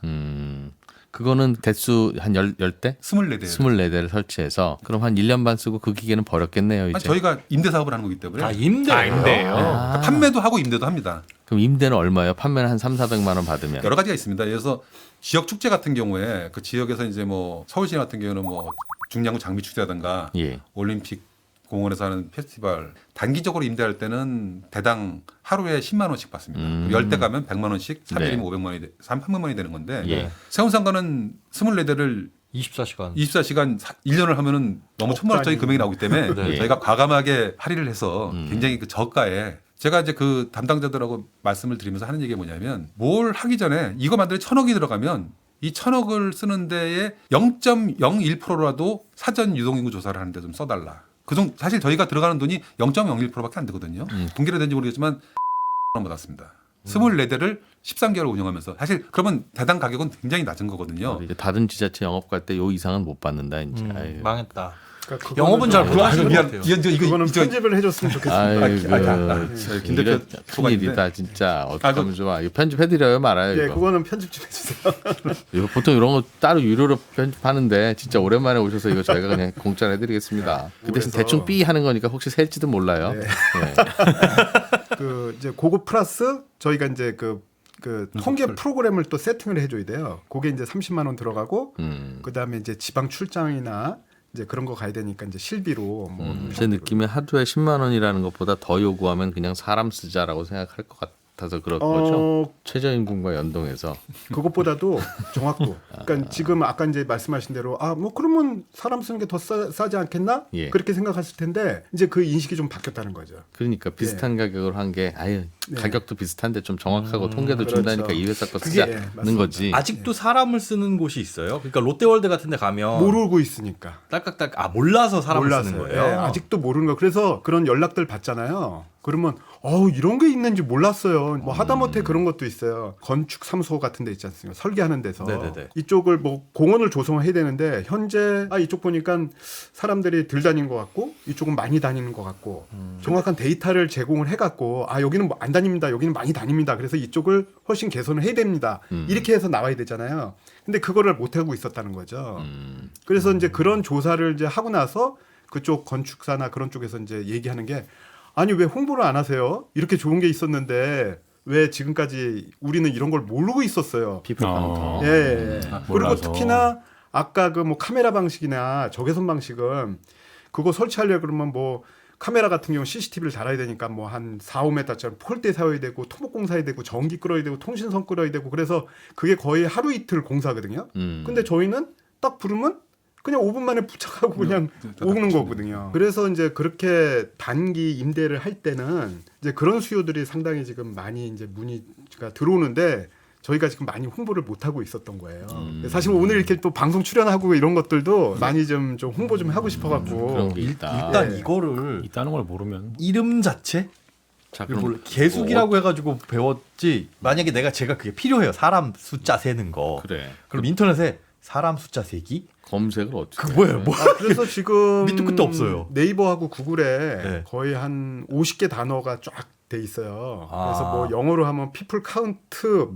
그거는 대수 한 10대? 24대. 24대를 설치해서 그럼 한 1년 반 쓰고 그 기계는 버렸겠네요, 이제. 저희가 임대 사업을 하는 거기 때문에 임대예요. 그러니까 판매도 하고 임대도 합니다. 그럼 임대는 얼마예요? 판매는 한 3,400만 원 받으면. 여러 가지가 있습니다. 그래서 지역 축제 같은 경우에 그 지역에서 이제 뭐 서울시 같은 경우는 뭐 중량구 장미 축제라든가 예. 올림픽 공원에서 하는 페스티벌 단기적으로 임대할 때는 대당 하루에 10만 원씩 받습니다. 10대 가면 100만 원씩, 3일이면 네. 300만 원이 되는 건데 예. 세운상가는 24대를 24시간. 24시간 1년을 하면은 너무 천문학적인 금액이 나오기 때문에 네. 저희가 과감하게 할인을 해서 굉장히 그 저가에 제가 이제 그 담당자들하고 말씀을 드리면서 하는 얘기가 뭐냐면 뭘 하기 전에 이거 만드는 1,000억이 들어가면 이 1,000억을 쓰는 데에 0.01%라도 사전 유동인구 조사를 하는데 좀 써달라. 사실 저희가 들어가는 돈이 0.01%밖에 안 되거든요. 분기로 된지 모르겠지만 원 받았습니다. 24대를 13개월 운영하면서 사실 그러면 대당 가격은 굉장히 낮은 거거든요. 이제 다른 지자체 영업 갈 때 요 이상은 못 받는다 이제. 아이고. 망했다. 그러니까 영업은 잘 좀- 못하시는 것 같아요. 그거는 편집을 해줬으면 좋겠습니다. 김 김 대표 수고가 큰일이다 진짜. 어떻게 그- 하면 좋아. 이거 편집해드려요 말아요 예, 이거. 그거는 편집 좀 해주세요. 이거 보통 이런 거 따로 유료로 편집하는데 진짜 오랜만에 오셔서 이거 저희가 그냥 공짜로 해드리겠습니다. 그 대신 그래서- 대충 삐 하는 거니까 혹시 셀지도 몰라요. 네. 네. 그 이제 그거 플러스 저희가 이제 그 통계 프로그램을 또 세팅을 해줘야 돼요. 그게 이제 30만 원 들어가고 그 다음에 이제 지방 출장이나 이제 그런 거 가야 되니까 이제 실비로 뭐 제 느낌에 하루에 10만 원이라는 것보다 더 요구하면 그냥 사람 쓰자라고 생각할 것 같아서 그런 거죠. 최저임금과 연동해서. 그것보다도 정확도. 그러니까 지금 아까 이제 말씀하신 대로 뭐 그러면 사람 쓰는 게 더 싸지 않겠나? 예. 그렇게 생각하실 텐데 이제 그 인식이 좀 바뀌었다는 거죠. 그러니까 비슷한 가격으로 한 게 네. 가격도 비슷한데 좀 정확하고 통계도 그렇죠. 준다니까 이 회사 거 그게, 쓰자는 예, 맞습니다. 거지. 아직도 사람을 쓰는 곳이 있어요. 그러니까 롯데월드 같은 데 가면 모르고 있으니까. 딸깍딸깍 몰라서 사람을 쓰는 몰라서요. 거예요. 예, 아직도 모르는 거. 그래서 그런 연락들 받잖아요. 그러면 이런 게 있는지 몰랐어요. 뭐 하다못해 그런 것도 있어요. 건축 사무소 같은 데 있지 않습니까? 설계하는 데서 네네네. 이쪽을 뭐 공원을 조성해야 되는데 현재 이쪽 보니까 사람들이 덜 다니는 것 같고 이쪽은 많이 다니는 것 같고 정확한 데이터를 제공을 해갖고 여기는 뭐 안 다닙니다. 여기는 많이 다닙니다. 그래서 이쪽을 훨씬 개선을 해야 됩니다. 이렇게 해서 나와야 되잖아요. 근데 그거를 못 하고 있었다는 거죠. 그래서 이제 그런 조사를 이제 하고 나서 그쪽 건축사나 그런 쪽에서 이제 얘기하는 게 아니 왜 홍보를 안 하세요? 이렇게 좋은 게 있었는데 왜 지금까지 우리는 이런 걸 모르고 있었어요. 피플 카운터. 예. 그리고 몰라서. 특히나 아까 그 뭐 카메라 방식이나 적외선 방식은 그거 설치하려고 그러면 뭐 카메라 같은 경우 CCTV를 달아야 되니까 뭐 한 4, 5m짜리 폴대 세워야 되고 토목공 사야 되고 전기 끌어야 되고 통신선 끌어야 되고 그래서 그게 거의 하루 이틀 공사거든요. 근데 저희는 딱 부르면 그냥 5분 만에 부착하고 그냥 오는 거거든요. 그래서 이제 그렇게 단기 임대를 할 때는 이제 그런 수요들이 상당히 지금 많이 이제 문의가 들어오는데 저희가 지금 많이 홍보를 못 하고 있었던 거예요. 사실 오늘 이렇게 또 방송 출연하고 이런 것들도 많이 좀 홍보 좀 하고 싶어갖고 그런 게 있다. 일단 예. 이거를 있다는 걸 모르면 이름 자체 자, 이걸 그럼 몰라. 계속이라고 해가지고 배웠지. 만약에 제가 그게 필요해요. 사람 숫자 세는 거. 그래. 그럼 인터넷에 사람 숫자 세기? 검색을 어떻게? 그 뭐예요? 뭐? 그래서 지금 밑도 끝도 없어요. 네이버하고 구글에 네. 거의 한 50개 단어가 쫙 돼 있어요. 아. 그래서 뭐 영어로 하면 people count,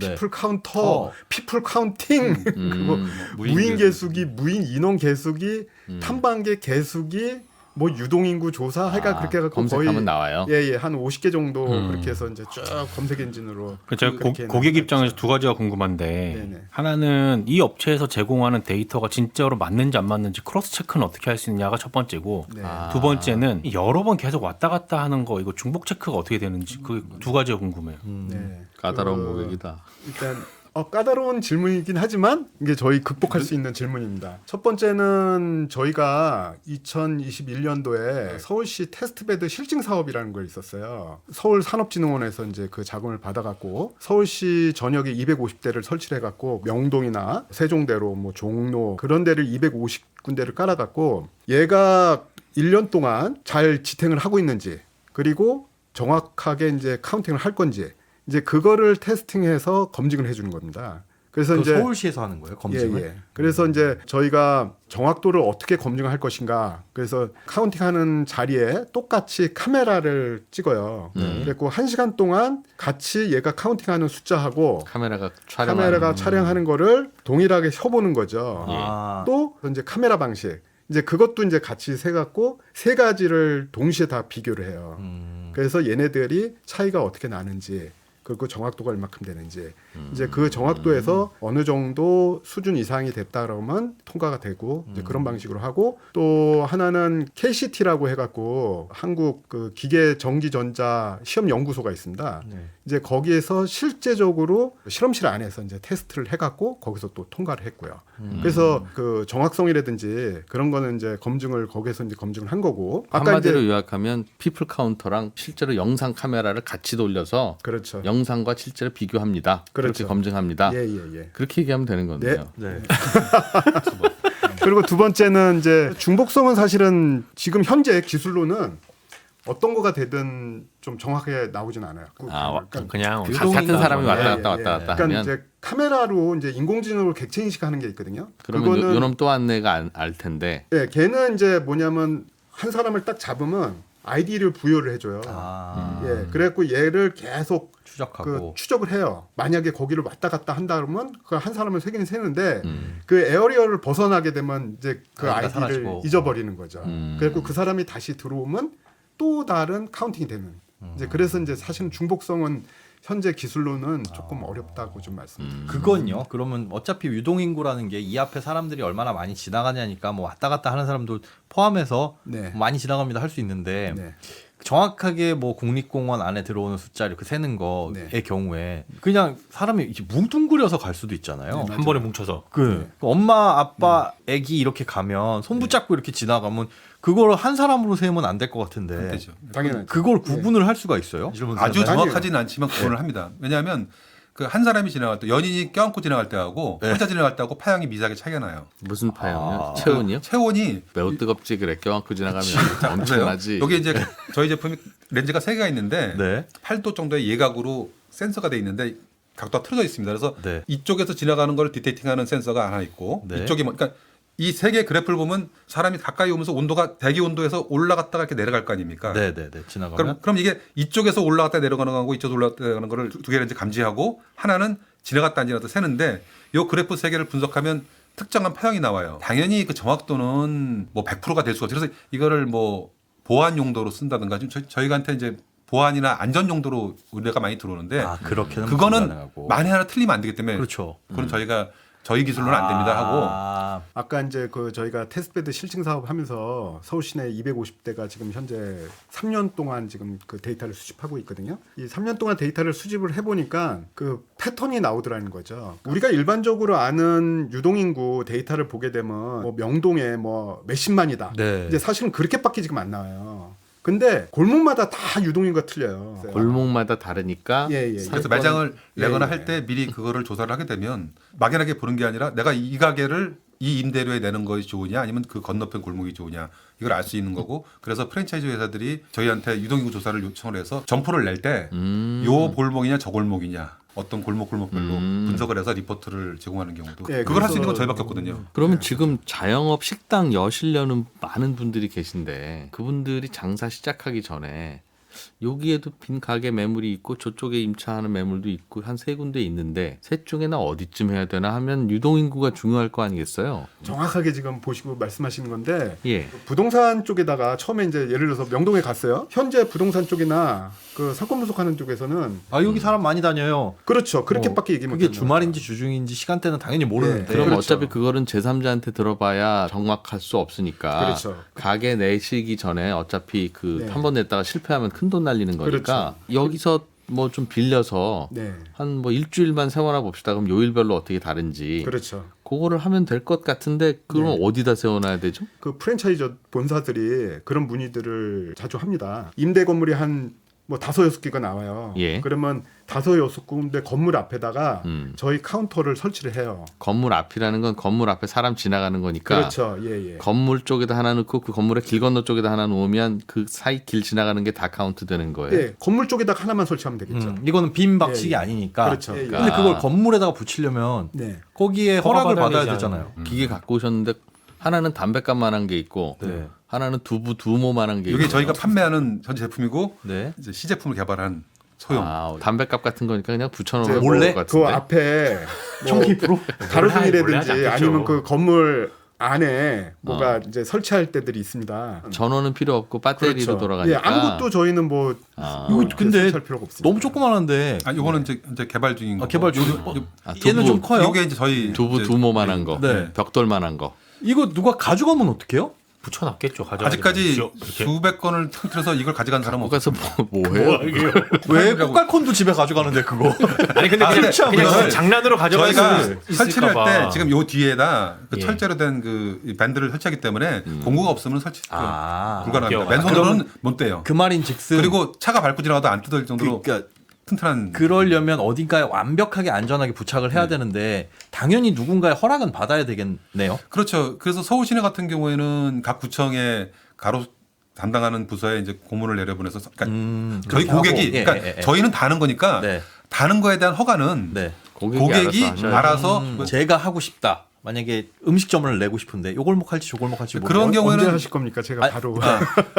네. people counter, people counting, 그리고 무인 개수기, 무인 인원 개수기, 탐방계 개수기, 뭐 유동인구 조사 해가 그렇게 해갖고 검색하면 거의 나와요. 예예 한 50개 정도 그렇게 해서 이제 쭉 검색 엔진으로 제가 그렇게 고객 해놨죠. 입장에서 두 가지가 궁금한데 네네. 하나는 이 업체에서 제공하는 데이터가 진짜로 맞는지 안 맞는지 크로스 체크는 어떻게 할 수 있느냐가 첫 번째고 네. 두 번째는 여러 번 계속 왔다 갔다 하는 거 이거 중복 체크가 어떻게 되는지 그 두 가지가 궁금해요. 네. 까다로운 그 고객이다. 일단 까다로운 질문이긴 하지만 이게 저희 극복할 수 있는 질문입니다. 첫 번째는 저희가 2021년도에 서울시 테스트베드 실증 사업이라는 걸 있었어요. 서울산업진흥원에서 이제 그 자금을 받아갖고 서울시 전역에 250대를 설치를 해갖고 명동이나 세종대로 뭐 종로 그런 데를 250군데를 깔아갖고 얘가 1년 동안 잘 지탱을 하고 있는지 그리고 정확하게 이제 카운팅을 할 건지 이제 그거를 테스팅해서 검증을 해주는 겁니다. 그래서 이제 서울시에서 하는 거예요, 검증을? 예. 그래서 이제 저희가 정확도를 어떻게 검증할 것인가. 그래서 카운팅하는 자리에 똑같이 카메라를 찍어요. 그래고 1시간 동안 같이 얘가 카운팅하는 숫자하고 카메라가 촬영하는 거를 동일하게 켜보는 거죠. 아. 또 이제 카메라 방식. 이제 그것도 이제 같이 세 갖고 세 가지를 동시에 다 비교를 해요. 그래서 얘네들이 차이가 어떻게 나는지 그리고 정확도가 얼마큼 되는지 이제 그 정확도에서 어느 정도 수준 이상이 됐다 그러면 통과가 되고 이제 그런 방식으로 하고 또 하나는 KCT라고 해갖고 한국 그 기계전기전자 시험 연구소가 있습니다. 네. 이제 거기에서 실제적으로 실험실 안에서 이제 테스트를 해갖고 거기서 또 통과를 했고요. 그래서 그 정확성이라든지 그런 거는 이제 검증을 거기에서 이제 검증을 한 거고 아까 한마디로 이제 요약하면 피플 카운터랑 실제로 영상 카메라를 같이 돌려서 그렇죠. 영상과 실제로 비교합니다. 그렇게 그렇죠. 검증합니다. 예. 그렇게 얘기하면 되는 건데요. 네. 그리고 두 번째는 이제 중복성은 사실은 지금 현재 기술로는 어떤 거가 되든 좀 정확하게 나오진 않아요. 그냥 같은 사람이 왔다 예, 갔다 왔다 갔다 그러니까 하면 이제 카메라로 이제 인공지능으로 객체 인식하는 게 있거든요. 그러면 요놈 또 안내가 알 텐데 예, 걔는 이제 뭐냐면 한 사람을 딱 잡으면 아이디를 부여를 해줘요. 아. 예, 그래갖고 얘를 계속 추적하고. 그 추적을 해요. 만약에 거기를 왔다 갔다 한다 그러면 그 한 사람을 세긴 세는데 그 에어리어를 벗어나게 되면 이제 그 아이디가 아이디를 사라지고. 잊어버리는 거죠. 그래갖고 그 사람이 다시 들어오면 또 다른 카운팅이 되는. 이제 그래서 이제 사실 중복성은 현재 기술로는 조금 어렵다고 좀 말씀드립니다. 그건요. 그러면 어차피 유동인구라는 게 이 앞에 사람들이 얼마나 많이 지나가냐니까 뭐 왔다 갔다 하는 사람도 포함해서 네. 많이 지나갑니다 할 수 있는데 네. 정확하게 뭐 국립공원 안에 들어오는 숫자 이렇게 세는 거의 네. 경우에 그냥 사람이 이제 뭉뚱그려서 갈 수도 있잖아요. 한 번에 뭉쳐서 그 엄마, 아빠, 아기 이렇게 가면 손 붙잡고 이렇게 지나가면 그걸 한 사람으로 세면 안 될 것 같은데 되죠. 당연하죠. 그걸 구분을 할 수가 있어요? 아주 아니에요. 정확하지는 않지만 구분을 합니다. 왜냐하면 그 한 사람이 지나갈 때 연인이 껴안고 지나갈 때하고 혼자 지나갈 때하고 파형이 미세하게 차이가 나요. 무슨 파형이요? 아. 체온이요? 체온이 매우 뜨겁지 그래 껴안고 지나가면 자, 엄청나지. 여기 이제 저희 제품이 렌즈가 3개가 있는데 네. 8도 정도의 예각으로 센서가 돼 있는데 각도가 틀어져 있습니다. 그래서 네. 이쪽에서 지나가는 걸 디텍팅하는 센서가 하나 있고 네. 이쪽이 그러니까 이 세 개의 그래프를 보면 사람이 가까이 오면서 온도가 대기 온도에서 올라갔다가 이렇게 내려갈 거 아닙니까? 네네네. 지나가면. 그럼 이게 이쪽에서 올라갔다 내려가는 거하고 이쪽에서 올라갔다 내려가는 거를 두 개를 이제 감지하고 하나는 지나갔다 안 지나갔다 세는데 이 그래프 세 개를 분석하면 특정한 파형이 나와요. 당연히 그 정확도는 뭐 100%가 될 수가 없어요. 그래서 이거를 뭐 보안 용도로 쓴다든가 지금 저희한테 이제 보안이나 안전 용도로 의뢰가 많이 들어오는데 아, 그렇게는 그거는 불가능하고. 만에 하나 틀리면 안 되기 때문에 그렇죠. 그건 저희가 저희 기술로는 안 됩니다 하고 아, 아까 이제 그 저희가 테스트베드 실증 사업 하면서 서울 시내 250대가 지금 현재 3년 동안 지금 그 데이터를 수집하고 있거든요. 이 3년 동안 데이터를 수집을 해보니까 그 패턴이 나오더라는 거죠. 우리가 일반적으로 아는 유동인구 데이터를 보게 되면 뭐 명동에 뭐 몇십만이다. 네. 이제 사실은 그렇게밖에 지금 안 나와요. 근데 골목마다 다 유동인구가 틀려요. 골목마다 다르니까 예, 예. 그래서 매장을 내거나 예, 할 때 미리 그거를 조사를 하게 되면 막연하게 보는 게 아니라 내가 이 가게를 이 임대료에 내는 것이 좋으냐 아니면 그 건너편 골목이 좋으냐 이걸 알 수 있는 거고 그래서 프랜차이즈 회사들이 저희한테 유동인구 조사를 요청을 해서 점포를 낼 때 요 골목이냐 저 골목이냐 어떤 골목별로 분석을 해서 리포트를 제공하는 경우도 예, 그걸 할 수 있는 건 그래서- 저희밖에 없거든요. 그러면 지금 자영업 식당 여시려는 많은 분들이 계신데 그분들이 장사 시작하기 전에 여기에도 빈 가게 매물이 있고 저쪽에 임차하는 매물도 있고 한 세 군데 있는데 셋 중에 나 어디쯤 해야 되나 하면 유동인구가 중요할 거 아니겠어요? 정확하게 지금 보시고 말씀하시는 건데 예. 부동산 쪽에다가 처음에 이제 예를 들어서 명동에 갔어요. 현재 부동산 쪽이나 그 상권 분석하는 쪽에서는 아 여기 사람 많이 다녀요. 그렇죠. 그렇게밖에 얘기 못 그게 하는 주말인지 주중인지 시간대는 당연히 모르는데. 그럼 그렇죠. 어차피 그거는 제3자한테 들어봐야 정확할 수 없으니까 그렇죠. 가게 내시기 전에 어차피 그 네. 한 번 냈다가 실패하면 큰 돈 날리는 거니까 여기서 뭐 좀 빌려서 네. 한 뭐 일주일만 세워놔 봅시다. 그럼 요일별로 어떻게 다른지 그렇죠. 그거를 하면 될 것 같은데 그럼 네. 어디다 세워놔야 되죠? 그 프랜차이즈 본사들이 그런 문의들을 자주 합니다. 임대 건물이 한 뭐 5-6개가 나와요. 예. 그러면 5-6군데 건물 앞에다가 음. 저희 카운터를 설치를 해요. 건물 앞이라는 건 건물 앞에 사람 지나가는 거니까 그렇죠. 예, 예. 건물 쪽에다 하나 넣고 그 건물의 길 건너 쪽에다 하나 놓으면 그 사이 길 지나가는 게 다 카운트 되는 거예요. 예, 건물 쪽에다가 하나만 설치하면 되겠죠. 이거는 빈 박식이 예, 예. 아니니까. 그렇죠. 예, 예. 근데 그걸 건물에다가 붙이려면 네. 거기에 허락을 허가받아야 받아야 되잖아요. 되잖아요. 기계 갖고 오셨는데 하나는 담배값만한 게 있고 네. 하나는 두모만한 게 있고 이게 저희가 판매하는 전 제품이고 네. 이제 시제품을 개발한 소형. 아, 담배값 같은 거니까 그냥 붙여놓으면 이제 몰래? 것 그 같은데. 앞에 뭐 총기프로? 몰래 하지 가로등이라든지 않겠죠. 아니면 그 건물 안에 뭐가 이제 설치할 때들이 있습니다. 전원은 필요 없고 배터리로 그렇죠. 돌아가니까. 예, 아무것도 저희는 뭐 아. 이거 근데 설치할 필요가 없습니다. 너무 조그만한데. 아, 요거는 이제 개발 중인 거. 개발 중. 아, 얘는 좀 커요. 이게 이제 저희 두모만한 거, 네. 벽돌만한 거. 이거 누가 가져가면 어떡해요? 붙여놨겠죠. 가져가지 아직까지 말고. 이렇게. 수백 건을 통틀어서 이걸 가져간 사람은 가서 뭐해요? 왜 꽃갈콘도 집에 가져가는데 그거? 아니 근데 그냥, 근데 그냥 그걸 장난으로 가져갈 저희가 수 설치를 있을까 할 때 봐. 지금 요 뒤에다 그 예. 철제로 된 그 밴드를 설치하기 때문에 공구가 없으면 설치 아, 불가능합니다. 귀여워. 맨손으로는 못 돼요. 그 말인즉슨 그리고 차가 밟고 지나가도 안 뜯어질 정도로 그러니까 튼튼한. 그러려면 어딘가에 완벽하게 안전하게 부착을 해야 되는데 당연히 누군가의 허락은 받아야 되겠네요. 그렇죠. 그래서 서울 시내 같은 경우에는 각 구청에 가로 담당하는 부서에 이제 공문을 내려보내서 그러니까 저희 그렇게 하고. 고객이 예, 그러니까 예, 예. 저희는 다는 거니까 네. 다는 거에 대한 허가는 네. 고객이 알아서 하셔야죠. 알아서 뭐 제가 하고 싶다. 만약에 음식점을 내고 싶은데 요 골목 할지 저 골목 할지 그런 모르겠어요. 경우에는 언제 하실 겁니까? 제가 아, 바로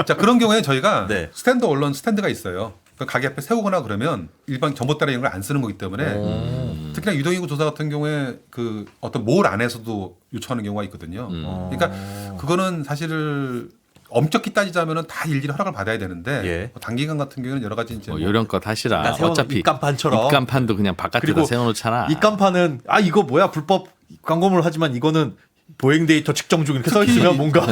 자 그런 경우에 저희가 네. 스탠드 언론 스탠드가 있어요. 그 가게 앞에 세우거나 그러면 일반 전봇대나 이런 걸 안 쓰는 거기 때문에 특히나 유동인구 조사 같은 경우에 그 어떤 몰 안에서도 요청하는 경우가 있거든요. 그러니까 그거는 사실 엄격히 따지자면은 다 일일이 허락을 받아야 되는데 예. 뭐 단기간 같은 경우에는 여러 가지 이제 뭐 뭐 요령껏 하시라. 그러니까 세워놓은 어차피 입간판처럼. 입간판도 그냥 바깥에다 그리고 세워놓잖아. 입간판은 아 이거 뭐야 불법 광고물 하지만 이거는 보행 데이터 측정 중 이렇게 써 있으면 뭔가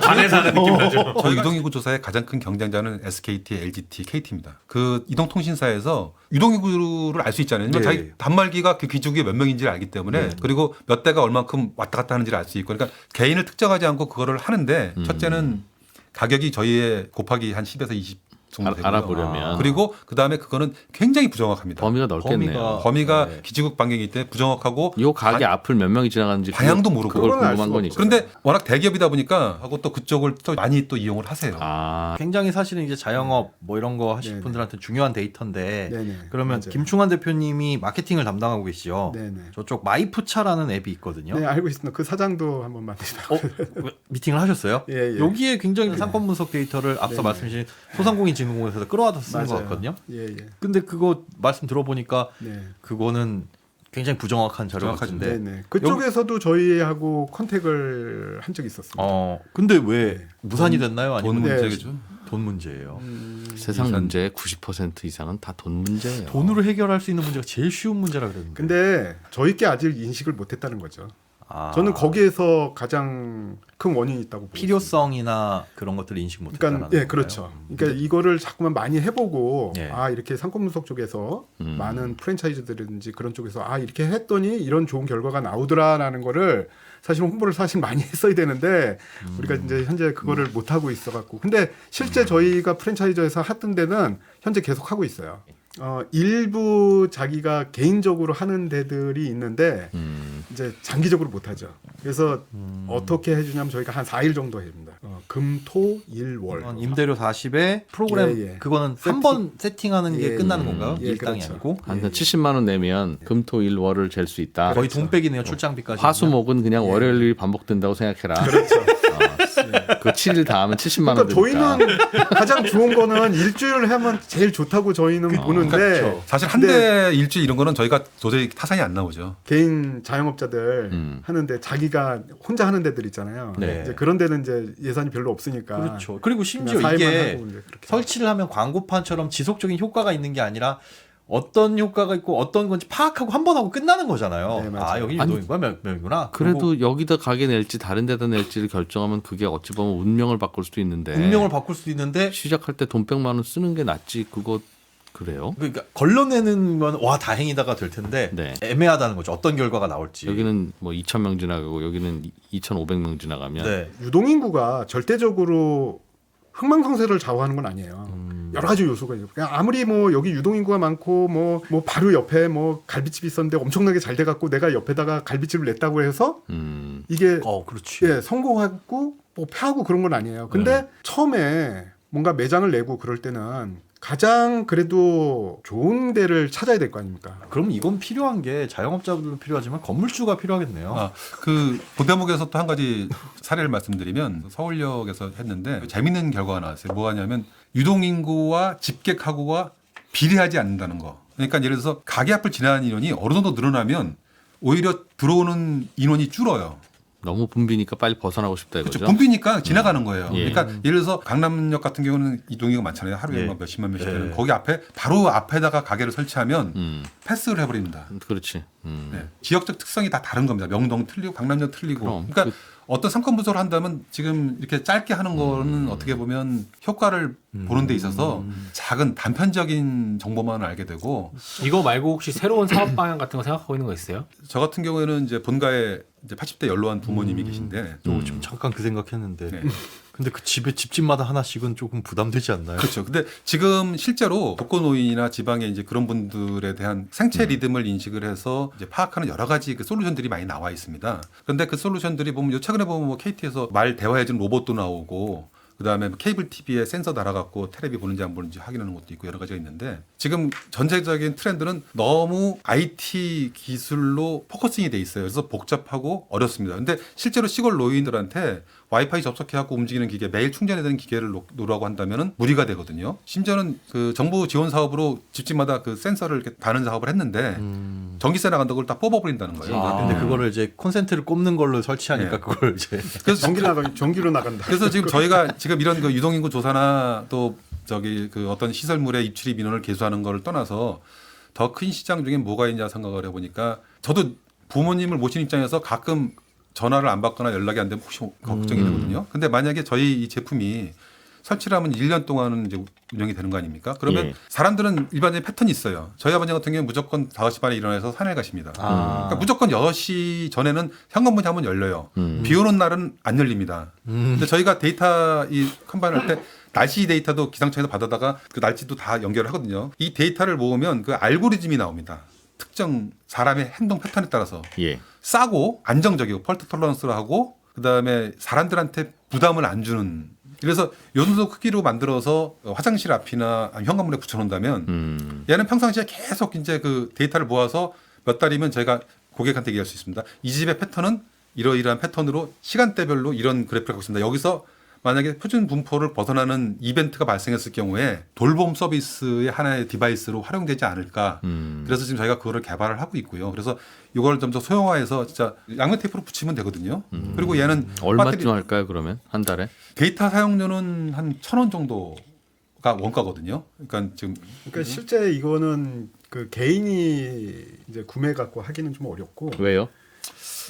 안에 사는 느낌 나죠. 저희 유동인구 조사의 가장 큰 경쟁자는 SKT, LGT, KT입니다. 그 이동통신사에서 유동인구를 알 수 있잖아요. 네. 자기 단말기가 그 기중에 몇 명인지를 알기 때문에 그리고 몇 대가 얼만큼 왔다 갔다 하는지를 알 수 있고 그러니까 개인을 특정하지 않고 그거를 하는데 첫째는 가격이 저희의 곱하기 한 10에서 정도 되고요. 알아보려면. 그리고 그 다음에 그거는 굉장히 부정확합니다. 범위가 넓겠네요. 범위가 네. 기지국 반경이기 때문에 부정확하고 요 가게 앞을 몇 명이 지나가는지 방향도 모르고. 그걸 그건 알 궁금한 수가 거니까. 그런데 워낙 대기업이다 보니까 하고 또 그쪽을 또 많이 또 이용을 하세요. 아, 굉장히 사실은 이제 자영업 뭐 이런 거 하실 네네. 분들한테 중요한 데이터인데 네네. 그러면 맞아요. 김충환 대표님이 마케팅을 담당하고 계시죠. 네네. 저쪽 마이푸차라는 앱이 있거든요. 네, 알고 있습니다. 그 사장도 한번 만드시라고. 미팅을 하셨어요? 예, 예. 여기에 굉장히 상권 분석 데이터를 앞서 네네. 말씀 주신 소상공인진흥공에서 끌어와서 쓰는 것 맞아요. 같거든요. 예, 예. 근데 그거 말씀 들어보니까 네. 그거는 굉장히 부정확한 자료 부정확하죠. 같은데. 네네. 그쪽에서도 저희하고 컨택을 한 적이 있었습니다. 근데 왜 네. 무산이 됐나요? 돈 아니면 네. 문제겠죠. 돈 문제예요. 세상 이산- 문제의 90% 이상은 다 돈 문제예요. 돈으로 해결할 수 있는 문제가 제일 쉬운 문제라 그랬는데. 근데 저희께 아직 인식을 못했다는 거죠. 아, 저는 거기에서 가장 큰 원인이 있다고 보고 있습니다. 필요성이나 그런 것들을 인식 못했다는 그러니까 예, 그렇죠. 그러니까 이거를 자꾸만 많이 해보고 예. 아 이렇게 상권 분석 쪽에서 많은 프랜차이즈들이든지 그런 쪽에서 아 이렇게 했더니 이런 좋은 결과가 나오더라라는 거를 사실 홍보를 사실 많이 했어야 되는데 우리가 이제 현재 그거를 못 하고 있어갖고 근데 실제 저희가 프랜차이즈에서 했던 데는 현재 계속 하고 있어요. 일부 자기가 개인적으로 하는 데들이 있는데 이제 장기적으로 못 하죠. 그래서 어떻게 해주냐면 저희가 한 4일 정도 합니다. 금, 토, 일, 월. 임대료 40에 프로그램 예, 예. 그거는 세팅. 한 번 세팅하는 게 예, 끝나는 예. 건가요? 예, 일당이 그렇죠. 아니고 한 70만 원 내면 금토 일월을 잴 수 있다. 거의 그렇죠. 돈백이네요. 출장비까지. 화수목은 그냥 월요일이 반복된다고 생각해라. 그렇죠. 그 7일 다 하면 70만 원 그러니까 되니까. 저희는 가장 좋은 거는 일주일을 하면 제일 좋다고 저희는 보는데 그렇죠. 사실 한 대 일주일 이런 거는 저희가 도저히 타산이 안 나오죠. 개인 자영업자들 하는데 자기가 혼자 하는 데들 있잖아요. 네. 이제 그런 데는 이제 예산이 별로 없으니까 그렇죠. 그리고 심지어 그냥 사일만 이게 하고 이제 그렇게. 설치를 하면 광고판처럼 지속적인 효과가 있는 게 아니라 어떤 효과가 있고 어떤 건지 파악하고 한 번 하고 끝나는 거잖아요. 네, 맞아요. 아 여기 아니, 유도인구가 몇 명이구나. 그래도 여기다 가게 낼지 다른 데다 낼지를 결정하면 그게 어찌 보면 운명을 바꿀 수도 있는데 운명을 바꿀 수도 있는데 시작할 때 돈 100만 원 쓰는 게 낫지 그거 그래요? 그러니까 걸러내는 건 와 다행이다가 될 텐데 네. 애매하다는 거죠. 어떤 결과가 나올지. 여기는 뭐 2,000명 지나가고 여기는 2,500명 지나가면 네. 유동인구가 절대적으로 흥망성쇠를 좌우하는 건 아니에요. 여러 가지 요소가 있어요. 그냥 아무리 뭐 여기 유동인구가 많고 뭐 바로 옆에 뭐 갈비집이 있었는데 엄청나게 잘 돼갖고 내가 옆에다가 갈비집을 냈다고 해서 이게 그렇지. 예, 성공하고 뭐 패하고 그런 건 아니에요. 근데 처음에 뭔가 매장을 내고 그럴 때는 가장 그래도 좋은 데를 찾아야 될 거 아닙니까? 그럼 이건 필요한 게 자영업자분들도 필요하지만 건물주가 필요하겠네요. 그 대목에서 또 한 가지 사례를 말씀드리면 서울역에서 했는데 재밌는 결과가 나왔어요. 뭐 하냐면 유동인구와 집객하고가 비례하지 않는다는 거. 그러니까 예를 들어서 가게 앞을 지나는 인원이 어느 정도 늘어나면 오히려 들어오는 인원이 줄어요. 너무 붐비니까 빨리 벗어나고 싶다 이거죠. 그렇죠. 붐비니까 지나가는 거예요. 예. 그러니까 예를 들어서 강남역 같은 경우는 이동인구가 많잖아요. 하루에 예. 막 몇십만 명씩 예. 되는 거기 앞에 바로 앞에다가 가게를 설치하면 패스를 해버립니다. 그렇지. 네. 지역적 특성이 다 다른 겁니다. 명동 틀리고 강남역 틀리고. 그럼. 그러니까 어떤 상권 분석을 한다면 지금 이렇게 짧게 하는 거는 어떻게 보면 효과를 보는 데 있어서 작은 단편적인 정보만 알게 되고 이거 말고 혹시 새로운 사업 방향 같은 거 생각하고 있는 거 있어요? 저 같은 경우에는 이제 본가에 이제 80대 연로한 부모님이 계신데 지금 잠깐 그 생각했는데. 네. 근데 그 집에 집집마다 하나씩은 조금 부담되지 않나요? 그렇죠. 근데 지금 실제로 독거노인이나 지방에 이제 그런 분들에 대한 생체 리듬을 인식을 해서 이제 파악하는 여러 가지 그 솔루션들이 많이 나와 있습니다. 그런데 그 솔루션들이 보면 요 최근에 보면 뭐 KT에서 말 대화해주는 로봇도 나오고 그다음에 케이블 TV에 센서 달아갖고 테레비 보는지 안 보는지 확인하는 것도 있고 여러 가지가 있는데 지금 전체적인 트렌드는 너무 IT 기술로 포커싱이 돼 있어요. 그래서 복잡하고 어렵습니다. 근데 실제로 시골 노인들한테 와이파이 접속해갖고 움직이는 기계, 매일 충전해야 되는 기계를 놓으라고 한다면은 무리가 되거든요. 심지어는 그 정부 지원 사업으로 집집마다 그 센서를 이렇게 다는 작업을 했는데 전기세 나간다고 그걸 다 뽑아버린다는 거예요. 근데 그거를 이제 콘센트를 꼽는 걸로 설치하니까 네. 그걸 이제 그래서 전기로 나간다. 그래서 지금 저희가 지금 이런 그 유동인구 조사나 또 저기 그 어떤 시설물의 입출입 민원을 개수하는 거를 떠나서 더 큰 시장 중에 뭐가 있냐 생각을 해보니까 저도 부모님을 모신 입장에서 가끔 전화를 안 받거나 연락이 안 되면 혹시 걱정이 되거든요. 근데 만약에 저희 이 제품이 설치를 하면 1년 동안은 이제 운영이 되는 거 아닙니까? 그러면 예. 사람들은 일반적인 패턴이 있어요. 저희 아버지 같은 경우는 무조건 5시 반에 일어나서 산에 가십니다. 그러니까 무조건 6시 전에는 현관문이 한번 열려요. 비 오는 날은 안 열립니다. 근데 저희가 데이터 이 컴바인 할 때 날씨 데이터도 기상청에서 받아다가 그 날씨도 다 연결을 하거든요. 이 데이터를 모으면 그 알고리즘이 나옵니다. 특정 사람의 행동 패턴에 따라서 예. 싸고 안정적이고 펄트 톨러런스를 하고 그다음에 사람들한테 부담을 안 주는 그래서 요 정도 크기로 만들어서 화장실 앞이나 현관문에 붙여놓는다면 얘는 평상시에 계속 이제 그 데이터를 모아서 몇 달이면 저희가 고객한테 얘기할 수 있습니다. 이 집의 패턴은 이러이러한 패턴으로 시간대별로 이런 그래프를 갖고 있습니다. 여기서 만약에 표준 분포를 벗어나는 이벤트가 발생했을 경우에 돌봄 서비스의 하나의 디바이스로 활용되지 않을까. 그래서 지금 저희가 그거를 개발을 하고 있고요. 그래서 이걸 좀 더 소형화해서 진짜 양면 테이프로 붙이면 되거든요. 그리고 얘는 얼마쯤 할까요? 그러면 한 달에? 데이터 사용료는 한 1,000원 정도가 원가거든요. 그러니까 지금 실제 이거는 그 개인이 이제 구매 갖고 하기는 좀 어렵고. 왜요?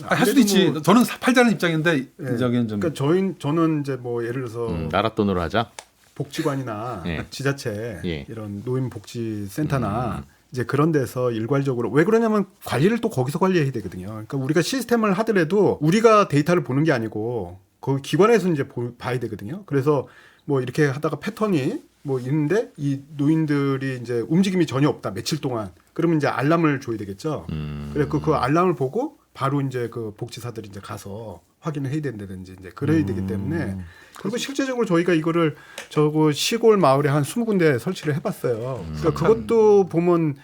할 수도 있지. 저는 팔자는 입장인데 예. 저기는 좀 그러니까 저는 이제 뭐 예를 들어서 나라 돈으로 하자. 복지관이나 예. 지자체 예. 이런 노인복지센터나 이제 그런 데서 일괄적으로 왜 그러냐면 관리를 또 거기서 관리해야 되거든요. 그러니까 우리가 시스템을 하더라도 우리가 데이터를 보는 게 아니고 그 기관에서 이제 봐야 되거든요. 그래서 뭐 이렇게 하다가 패턴이 뭐 있는데 이 노인들이 이제 움직임이 전혀 없다 며칠 동안 그러면 이제 알람을 줘야 되겠죠. 그래서 그 알람을 보고 바로 이제 그 복지사들이 이제 가서 확인을 해야 된다든지 이제 그래야 되기 때문에 그리고 실제적으로 저희가 이거를 저거 시골 마을에 한 20군데 설치를 해봤어요. 그러니까 그것도 보면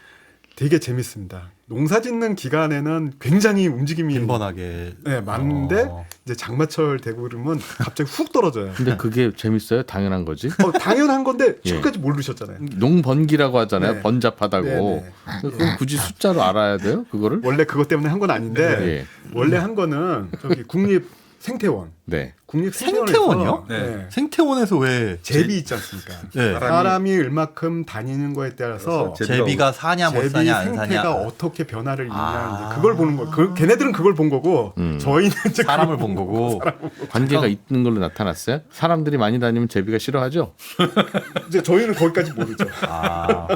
되게 재밌습니다. 농사 짓는 기간에는 굉장히 움직임이 빈번하게 네, 많은데 이제 장마철 되고 그러면 갑자기 훅 떨어져요. 근데 그게 재밌어요? 당연한 거지. 당연한 건데 예. 지금까지 모르셨잖아요. 농번기라고 하잖아요. 네. 번잡하다고. 네, 그럼 굳이 숫자로 알아야 돼요? 그거를? 원래 그것 때문에 한 건 아닌데 예. 원래 한 거는 저기 국립 생태원, 네. 국립 생태원이요? 네. 생태원에서 왜 제비 있지 않습니까? 네. 사람이 얼마큼 다니는 거에 따라서 제비가 사냐 못 제비 사냐 안 생태가 사냐 어떻게 변화를 일으키냐 이제 그걸 보는 거예요. 걔네들은 그걸 본 거고 저희는 이제 사람을 그걸 본 거고 관계가 있는 걸로 나타났어요? 사람들이 많이 다니면 제비가 싫어하죠? 이제 저희는 거기까지 모르죠.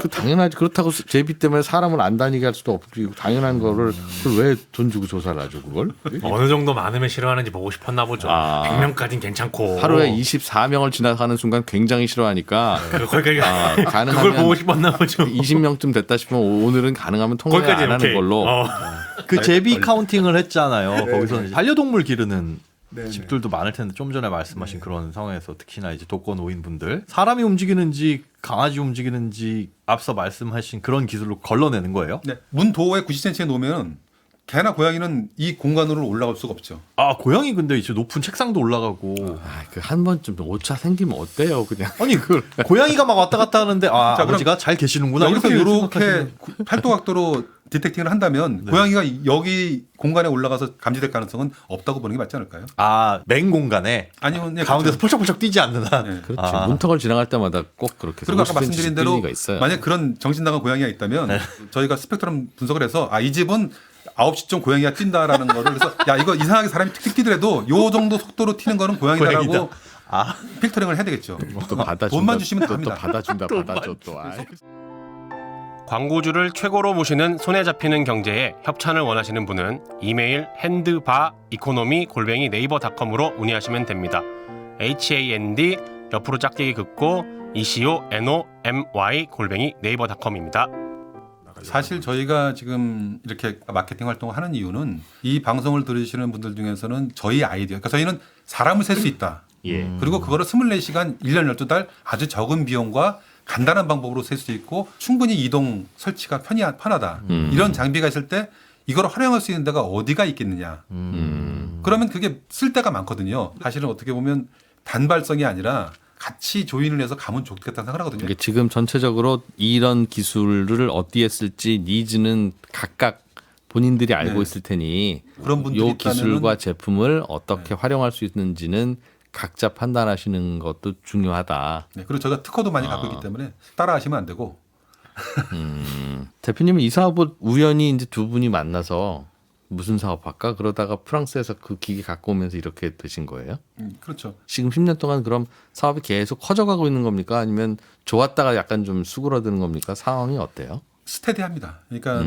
그 당연하지. 그렇다고 제비 때문에 사람을 안 다니게 할 수도 없고 당연한 거를 그걸 왜 돈 주고 조사를 하죠 그걸? 어느 정도 많으면 싫어하는지 보고 싶었나 보죠. 아. 100명까지는 괜찮고. 하루에 24명을 지나가는 순간 굉장히 싫어하니까 거기까지 그걸 가능하면 보고 싶었나 보죠. 20명쯤 됐다 싶으면 오늘은 가능하면 통화 거기까지 안 하는 오케이. 걸로. 그 제비 카운팅을 했잖아요. 거기서 반려동물 기르는 네네. 집들도 많을 텐데 좀 전에 말씀하신 그런 상황에서 특히나 이제 독거 노인분들 사람이 움직이는지 강아지 움직이는지 앞서 말씀하신 그런 기술로 걸러내는 거예요? 네. 문 도어에 90cm에 놓으면 개나 고양이는 이 공간으로 올라갈 수가 없죠. 아 고양이 근데 이제 높은 책상도 올라가고 그 한 번쯤 오차 생기면 어때요 그냥. 아니 그 고양이가 막 왔다 갔다 하는데 아 자, 그럼 아버지가 잘 계시는구나 여기서 이렇게 이렇게 팔도각도로 디텍팅을 한다면 고양이가 여기 공간에 올라가서 감지될 가능성은 없다고 보는 게 맞지 않을까요? 아맹 공간에 아니면 예, 가운데서 그렇죠. 펄쩍펄쩍 뛰지 않는 한 네. 그렇지. 아. 문턱을 지나갈 때마다 꼭 그렇게. 그리고 아까 50cm 말씀드린 대로 뛸 리가 있어요. 만약 그런 정신 나간 고양이가 있다면 저희가 스펙트럼 분석을 해서 이 집은 9시쯤 고양이가 뛴다라는 거를 그래서 야 이거 이상하게 사람이 틱틱 뛰더라도 요 정도 속도로 튀는 거는 고양이다라고 고양이다. 아. 필터링을 해야 되겠죠. 또 받아준다. 돈만 주시면 또 됩니다. 받아준다. 받아줘 또. 아이. 광고주를 최고로 모시는 손에 잡히는 경제에 협찬을 원하시는 분은 이메일 handbaeconomy@naver.com으로 문의하시면 됩니다. HAND 옆으로 짝대기 긋고 ECONOMY@naver.com입니다. 사실 저희가 지금 이렇게 마케팅 활동을 하는 이유는 이 방송을 들으시는 분들 중에서는 저희 아이디어, 그러니까 저희는 사람을 셀 수 있다. 예. 그리고 그거를 24시간 1년 12달 아주 적은 비용과 간단한 방법으로 셀 수 있고 충분히 이동 설치가 편하다. 이런 장비가 있을 때 이걸 활용할 수 있는 데가 어디가 있겠느냐. 그러면 그게 쓸 데가 많거든요. 사실은 어떻게 보면 단발성이 아니라 같이 조인을 해서 가면 좋겠다는 생각을 하거든요. 이게 지금 전체적으로 이런 기술을 어디에 쓸지 니즈는 각각 본인들이 알고 네. 있을 테니 그런 분들이 이 기술과 있다면은- 제품을 어떻게 활용할 수 있는지는 각자 판단하시는 것도 중요하다. 네, 그리고 저희가 특허도 많이 갖고 있기 때문에 따라하시면 안 되고 대표님은 이 사업을 우연히 이제 두 분이 만나서 무슨 사업할까? 그러다가 프랑스에서 그 기계 갖고 오면서 이렇게 되신 거예요? 그렇죠. 지금 10년 동안 그럼 사업이 계속 커져가고 있는 겁니까? 아니면 좋았다가 약간 좀 수그러드는 겁니까? 상황이 어때요? 스테디합니다. 그러니까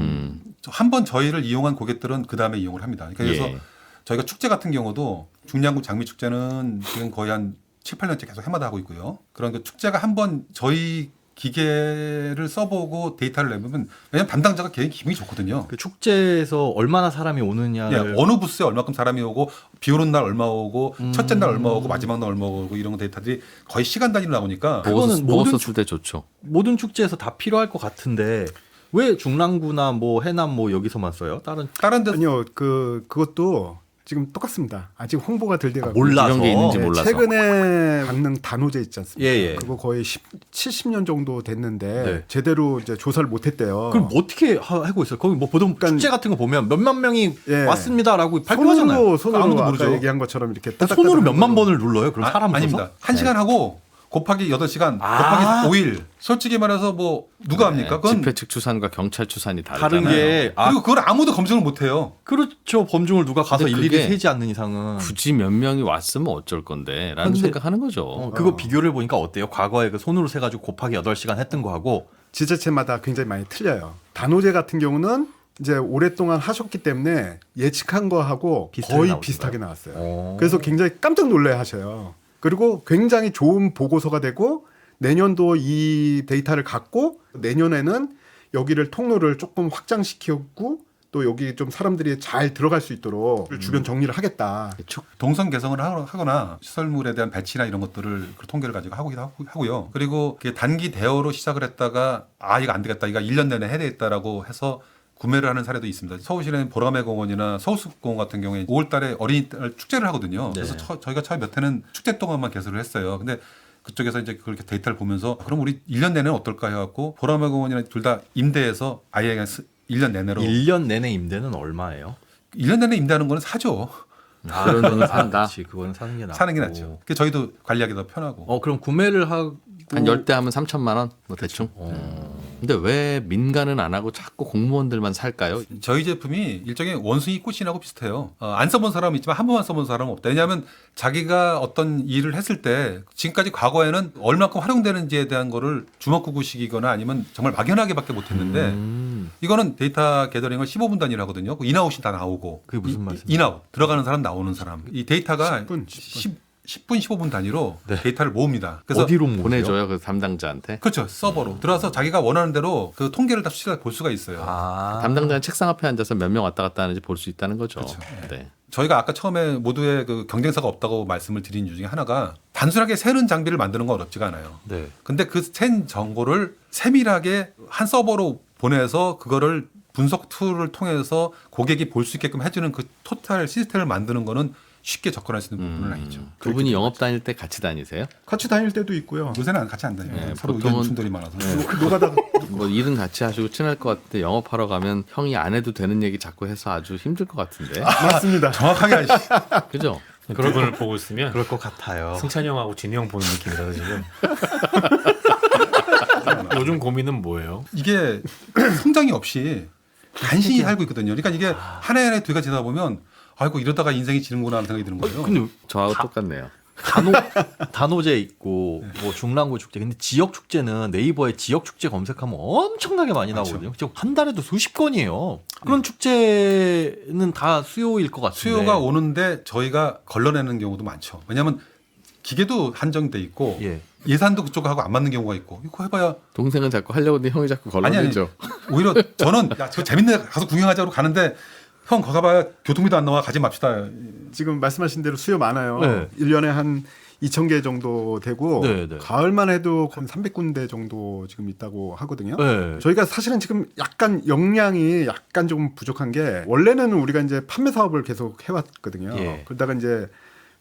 한 번 저희를 이용한 고객들은 그 다음에 이용을 합니다. 그러니까 그래서 예. 저희가 축제 같은 경우도 중량구 장미 축제는 지금 거의 한 7, 8년째 계속 해마다 하고 있고요. 그런 그 축제가 한 번 저희 기계를 써보고 데이터를 내보면 왜냐면 담당자가 굉장히 기분이 좋거든요. 그 축제에서 얼마나 사람이 예, 오느냐를 어느 부스에 얼마큼 사람이 오고 비 오는 날 얼마 오고 첫째 날 얼마 오고 마지막 날 얼마 오고 이런 데이터들이 거의 시간 단위로 나오니까 그거는 보고 모든 썼을 때 좋죠. 모든 축제에서 다 필요할 것 같은데 왜 중랑구나 뭐 해남 뭐 여기서만 써요? 다른 데 아니요, 그것도 지금 똑같습니다. 아직 홍보가 덜 돼가지고 몰라서. 이런 게 있는지 몰라서. 최근에 강릉 단오제 있지 않습니까? 예, 예. 그거 거의 70년 정도 됐는데 네. 제대로 이제 조사를 못했대요. 그럼 뭐 어떻게 하고 있어요? 거기 뭐 보통 그러니까 축제 같은 거 보면 몇만 명이 예. 왔습니다라고 발표하잖아요. 손으로 아무도 아까 모르죠. 얘기한 것처럼 이렇게 손으로 따닥따닥 몇만 하는 번을 눌러요? 그럼 사람 아닙니다. 1시간 하고 곱하기 8시간 곱하기 5일. 솔직히 말해서 뭐 누가 합니까? 그건 집회 측 추산과 경찰 추산이 다르잖아요. 다른 게 그리고 그걸 아무도 검증을 못 해요. 그렇죠. 범중을 누가 가서 근데 일일이 그게 세지 않는 이상은 굳이 몇 명이 왔으면 어쩔 건데라는 근데- 생각하는 거죠. 그거 비교를 보니까 어때요? 과거에 그 손으로 세 가지고 곱하기 8시간 했던 거하고 지자체마다 굉장히 많이 틀려요. 단오제 같은 경우는 이제 오랫동안 하셨기 때문에 예측한 거하고 비슷하게 거의 나오던가요? 비슷하게 나왔어요. 어. 그래서 굉장히 깜짝 놀래 하셔요. 그리고 굉장히 좋은 보고서가 되고 내년도 이 데이터를 갖고 내년에는 여기를 통로를 조금 확장시키고 또 여기 좀 사람들이 잘 들어갈 수 있도록 주변 정리를 하겠다. 동선 개성을 하거나 시설물에 대한 배치나 이런 것들을 그 통계를 가지고 하고요. 그리고 그게 단기 대여로 시작을 했다가 이거 안 되겠다. 이거 1년 내내 해야 되겠다라고 해서 구매를 하는 사례도 있습니다. 서울시내는 보라매 공원이나 서울숲공원 같은 경우에 5월 달에 어린이날 축제를 하거든요. 네. 그래서 저희가 처음 몇 해는 축제 동안만 개설을 했어요. 근데 그쪽에서 이제 그렇게 데이터를 보면서 그럼 우리 1년 내내는 어떨까 해갖고 보라매 공원이나 둘 다 임대해서 아예 그냥 1년 내내로 1년 내내 임대는 얼마예요? 1년 내내 임대하는 거는 사죠. 그런 돈은 산다. 그렇지. 그거는 사는 게 낫고. 사는 게 낫죠. 그래서 저희도 관리하기 더 편하고. 그럼 구매를 하고 한 10대 하면 3천만 원? 뭐 대충. 근데 왜 민간은 안 하고 자꾸 공무원들만 살까요? 저희 제품이 일종의 원숭이 꽃이나고 비슷해요. 안 써본 사람은 있지만 한 번만 써본 사람은 없다. 왜냐하면 자기가 어떤 일을 했을 때 지금까지 과거에는 얼마큼 활용되는지에 대한 거를 주먹구구식이거나 아니면 정말 막연하게밖에 못했는데 이거는 데이터 게더링을 15분 단위로 하거든요. 인아웃이 다 나오고. 그게 무슨 말씀이세요? 인아웃 들어가는 사람 나오는 사람. 이 데이터가 10분. 10분 15분 단위로 데이터를 모읍니다. 그래서 어디로 모으세요? 보내줘요 그 담당자한테. 그렇죠. 서버로 들어와서 자기가 원하는 대로 그 통계를 다 수치를 볼 수가 있어요. 담당자는 책상 앞에 앉아서 몇 명 왔다 갔다 하는지 볼 수 있다는 거죠. 그렇죠. 네. 저희가 아까 처음에 모두의 그 경쟁사가 없다고 말씀을 드린 이유 중에 하나가 단순하게 세는 장비를 만드는 건 어렵지가 않아요. 네. 근데 그 센 정보를 세밀하게 한 서버로 보내서 그거를 분석 툴을 통해서 고객이 볼 수 있게끔 해주는 그 토탈 시스템을 만드는 거는 쉽게 접근할 수 있는 부분은 아니죠. 두 분이 영업 다닐 때 같이 다니세요? 같이 다닐 때도 있고요. 요새는 같이 안 다녀요. 네, 서로 보통은- 의견 충돌이 많아서. 노가다가 뭐 일은 같이 하시고 친할 것 같은데 영업하러 가면 형이 안 해도 되는 얘기 자꾸 해서 아주 힘들 것 같은데. 맞습니다. 정확하게 하시. 그죠? 두 분을 보고 있으면 그럴 것 같아요. 승찬이 형하고 진이 형 보는 느낌이라서 지금. 요즘 고민은 뭐예요? 이게 성장이 없이 간신히 살고 있거든요. 그러니까 이게 한 해에 두 가지 되다 보면 아이고 이러다가 인생이 지는구나 하는 생각이 드는 거예요. 근데 저하고 똑같네요. 단오제 있고 뭐 중랑구 축제. 근데 지역 축제는 네이버에 지역 축제 검색하면 엄청나게 많이 나오거든요. 지금 한 달에도 수십 건이에요. 그런 축제는 다 수요일 것 같은데. 수요가 오는데 저희가 걸러내는 경우도 많죠. 왜냐하면 기계도 한정돼 있고 예. 예산도 그쪽하고 안 맞는 경우가 있고 이거 해봐야 동생은 자꾸 하려고 했는데 형이 자꾸 걸러내죠. 오히려 저는 야 저거 재밌네 가서 구경하자고 가는데 형 거기 가봐야 교통비도 안 나와 가지 맙시다. 지금 말씀하신 대로 수요 많아요. 네. 1년에 한 2,000개 정도 되고 네, 네. 가을만 해도 한 300군데 정도 지금 있다고 하거든요. 네. 저희가 사실은 지금 약간 역량이 약간 좀 부족한 게 원래는 우리가 이제 판매 사업을 계속 해왔거든요. 예. 그러다가 이제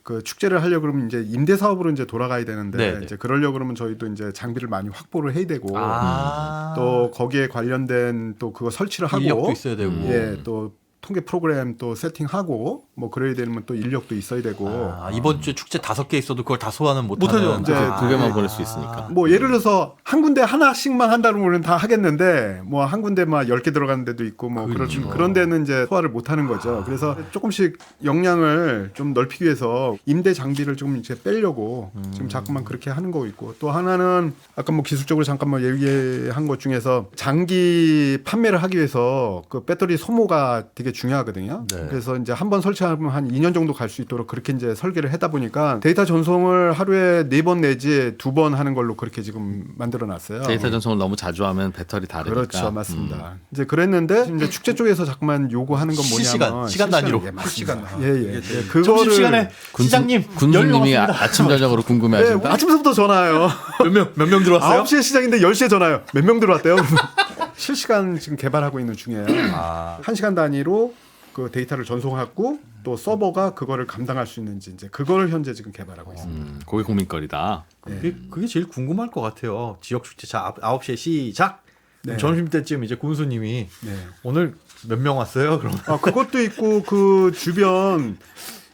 그 축제를 하려 그러면 이제 임대 사업으로 이제 돌아가야 되는데 네, 네. 이제 그러려 그러면 저희도 이제 장비를 많이 확보를 해야 되고 아. 또 거기에 관련된 또 그거 설치를 하고 인력도 있어야 되고. 예, 또 통계 프로그램 또 세팅하고 뭐 그래야 되면 또 인력도 있어야 되고 이번 주에 축제 5개 있어도 그걸 다 소화는 못하죠. 못하는. 이제 두 개만 보낼 수 있으니까. 뭐 예를 들어서 한 군데 하나씩만 한다면 다 하겠는데 뭐 한 군데 막 10개 들어가는 데도 있고 뭐 그런 데는 이제 소화를 못 하는 거죠. 그래서 조금씩 역량을 좀 넓히기 위해서 임대 장비를 좀 이제 빼려고 지금 자꾸만 그렇게 하는 거고 있고 또 하나는 아까 뭐 기술적으로 잠깐만 얘기한 것 중에서 장기 판매를 하기 위해서 그 배터리 소모가 되게 중요하거든요. 네. 그래서 이제 한 번 설치하면 한 2년 정도 갈 수 있도록 그렇게 이제 설계를 하다 보니까 데이터 전송을 하루에 4번 내지 2번 하는 걸로 그렇게 지금 만들어 놨어요. 데이터 전송을 너무 자주 하면 배터리 다르니까. 그렇죠, 맞습니다. 이제 그랬는데 이제 축제 쪽에서 자꾸만 요구하는 건 뭐냐면 시간 단위로. 예, 실시간. 맞습니다. 예. 그거를 점심시간에 시장님 군수님이 연락 아침 저녁으로 네, 궁금해하신다. 아침부터 전화요. 몇 명 들어왔어요? 9시에 시작인데 10시에 전화요. 몇 명 들어왔대요? 실시간 지금 개발하고 있는 중이에요. 1시간 단위로 그 데이터를 전송하고 또 서버가 그거를 감당할 수 있는지 이제 그걸 현재 지금 개발하고 있습니다. 그게 고민거리다. 그게 제일 궁금할 것 같아요. 지역 축제 자 9시에 시작. 네. 점심 때쯤 이제 군수님이 네. 오늘 몇 명 왔어요? 그럼 그것도 있고 그 주변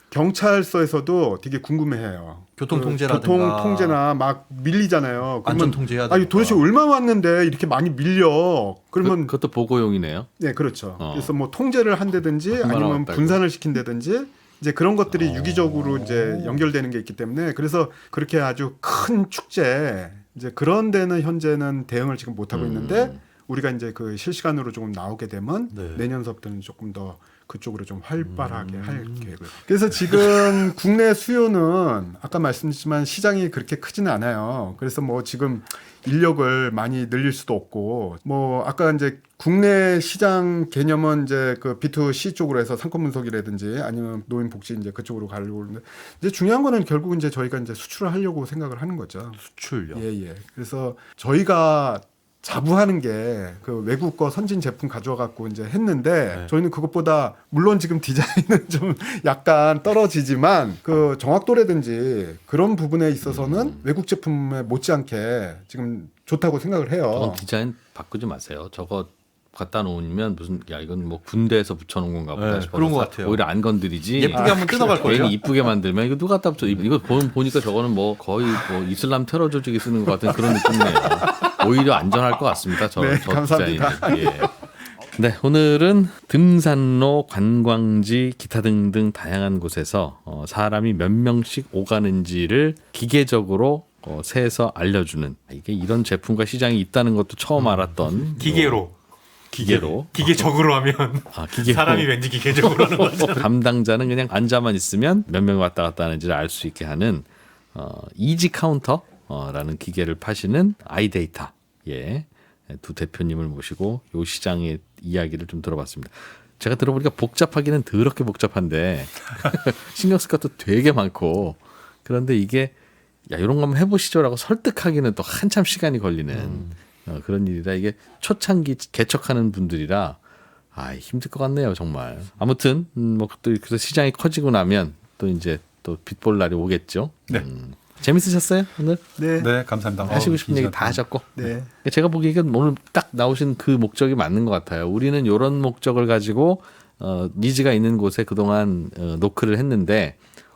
경찰서에서도 되게 궁금해해요. 교통 그 통제라든가. 교통 통제나 막 밀리잖아요. 안전 통제해야 되니까. 도대체 얼마 왔는데 이렇게 많이 밀려? 그러면 그것도 보고용이네요. 네, 그렇죠. 어. 그래서 뭐 통제를 한다든지 얼마나 아니면 왔다고. 분산을 시킨다든지 이제 그런 것들이 유기적으로 이제 연결되는 게 있기 때문에 그래서 그렇게 아주 큰 축제 이제 그런 데는 현재는 대응을 지금 못 하고 있는데 우리가 이제 그 실시간으로 조금 나오게 되면 네. 내년서부터는 조금 더 그쪽으로 좀 활발하게 할 계획을. 그래서 지금 국내 수요는 아까 말씀드렸지만 시장이 그렇게 크지는 않아요. 그래서 뭐 지금 인력을 많이 늘릴 수도 없고 뭐 아까 이제 국내 시장 개념은 이제 그 B2C 쪽으로 해서 상권 분석이라든지 아니면 노인 복지 이제 그쪽으로 가려고 하는데 이제 중요한 거는 결국 이제 저희가 이제 수출을 하려고 생각을 하는 거죠. 수출요. 예. 그래서 저희가 자부하는 게 그 외국 거 선진 제품 가져와 갖고 이제 했는데 저희는 그것보다 물론 지금 디자인은 좀 약간 떨어지지만 그 정확도라든지 그런 부분에 있어서는 외국 제품에 못지않게 지금 좋다고 생각을 해요. 저건 디자인 바꾸지 마세요. 저거 갖다 놓으면 무슨 야 이건 뭐 군대에서 붙여놓은 건가 보다 네, 싶어서 그런 것 같아요. 오히려 안 건드리지. 예쁘게 한번 뜯어갈 거예요. 괜히 이쁘게 만들면 이거 누가 갖다 붙여? 이거 보니까 저거는 뭐 거의 뭐 이슬람 테러 조직이 쓰는 것 같은 그런 느낌이네요. 오히려 안전할 것 같습니다. 저 감사합니다. 디자인은. 예. 네, 오늘은 등산로, 관광지, 기타 등등 다양한 곳에서 사람이 몇 명씩 오가는지를 기계적으로 세서 알려주는 이게 이런 제품과 시장이 있다는 것도 처음 알았던 기계로 기계적으로 하면 기계로. 사람이 왠지 기계적으로 하는 거죠. 담당자는 그냥 앉아만 있으면 몇 명이 왔다 갔다 하는지를 알 수 있게 하는 이지 카운터라는 기계를 파시는 아이데이터 두 대표님을 모시고 이 시장의 이야기를 좀 들어봤습니다. 제가 들어보니까 복잡하기는 더럽게 복잡한데 신경 쓸 것도 되게 많고 그런데 이게 야 이런 거 한번 해보시죠라고 설득하기는 또 한참 시간이 걸리는 그런 일이라 이게 초창기 개척하는 분들이라 힘들 것 같네요 정말. 아무튼 뭐 또 그래서 시장이 커지고 나면 또 이제 또 빛볼 날이 오겠죠. 네. 재밌으셨어요 오늘? 네, 감사합니다. 하시고 싶은 얘기 다 하셨고. 네. 제가 보기에는 오늘 딱 나오신 그 목적이 맞는 것 같아요. 우리는 이런 목적을 가지고 니즈가 있는 곳에 그동안 노크를 했는데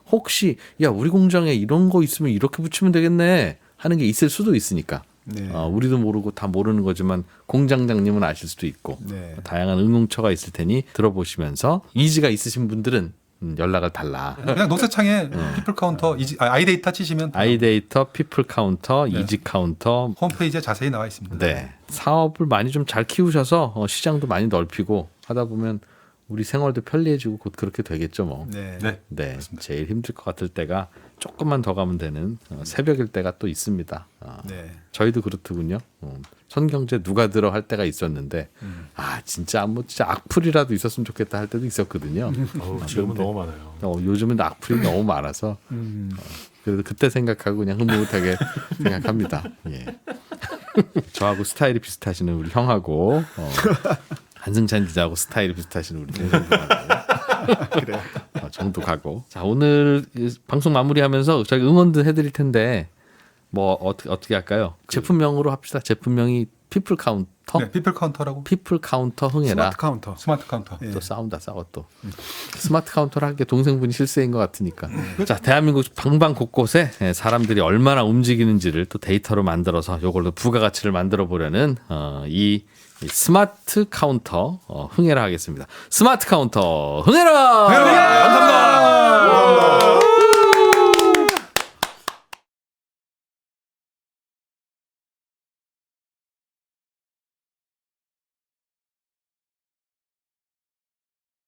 혹시 야 우리 공장에 이런 거 있으면 이렇게 붙이면 되겠네 하는 게 있을 수도 있으니까 네. 우리도 모르고 다 모르는 거지만 공장장님은 아실 수도 있고 네. 다양한 응용처가 있을 테니 들어보시면서 니즈가 있으신 분들은 연락을 달라. 그냥 녹색창에 피플 카운터 아이데이터 치시면 아이데이터, 피플 카운터, 이지 카운터 홈페이지에 자세히 나와 있습니다. 네. 사업을 많이 좀 잘 키우셔서 시장도 많이 넓히고 하다 보면 우리 생활도 편리해지고 곧 그렇게 되겠죠 뭐. 네. 네. 네. 제일 힘들 것 같을 때가 조금만 더 가면 되는 새벽일 때가 또 있습니다. 네. 저희도 그렇더군요. 손경제 누가 들어 할 때가 있었는데 진짜 악플이라도 있었으면 좋겠다 할 때도 있었거든요. 지금은 너무 많아요. 요즘은 악플이 너무 많아서 그래도 그때 생각하고 그냥 흐뭇하게 생각합니다. 예. 저하고 스타일이 비슷하시는 우리 형하고 한승찬 기자하고 스타일이 비슷하시는 우리 그래요. 정도 가고. 자 오늘 방송 마무리하면서 저희 응원도 해드릴 텐데 뭐 어떻게 할까요? 제품명으로 합시다. 제품명이 피플 카운트. 네, 피플 카운터라고. 피플 카운터 흥해라. 스마트 카운터. 스마트 카운터. 예. 또 싸운다 싸워 또. 스마트 카운터를 한 게 동생분이 실세인 것 같으니까. 자, 대한민국 방방 곳곳에 사람들이 얼마나 움직이는지를 또 데이터로 만들어서 이걸로 부가가치를 만들어 보려는 이 스마트 카운터 흥해라 하겠습니다. 스마트 카운터 흥해라. 감사합니다.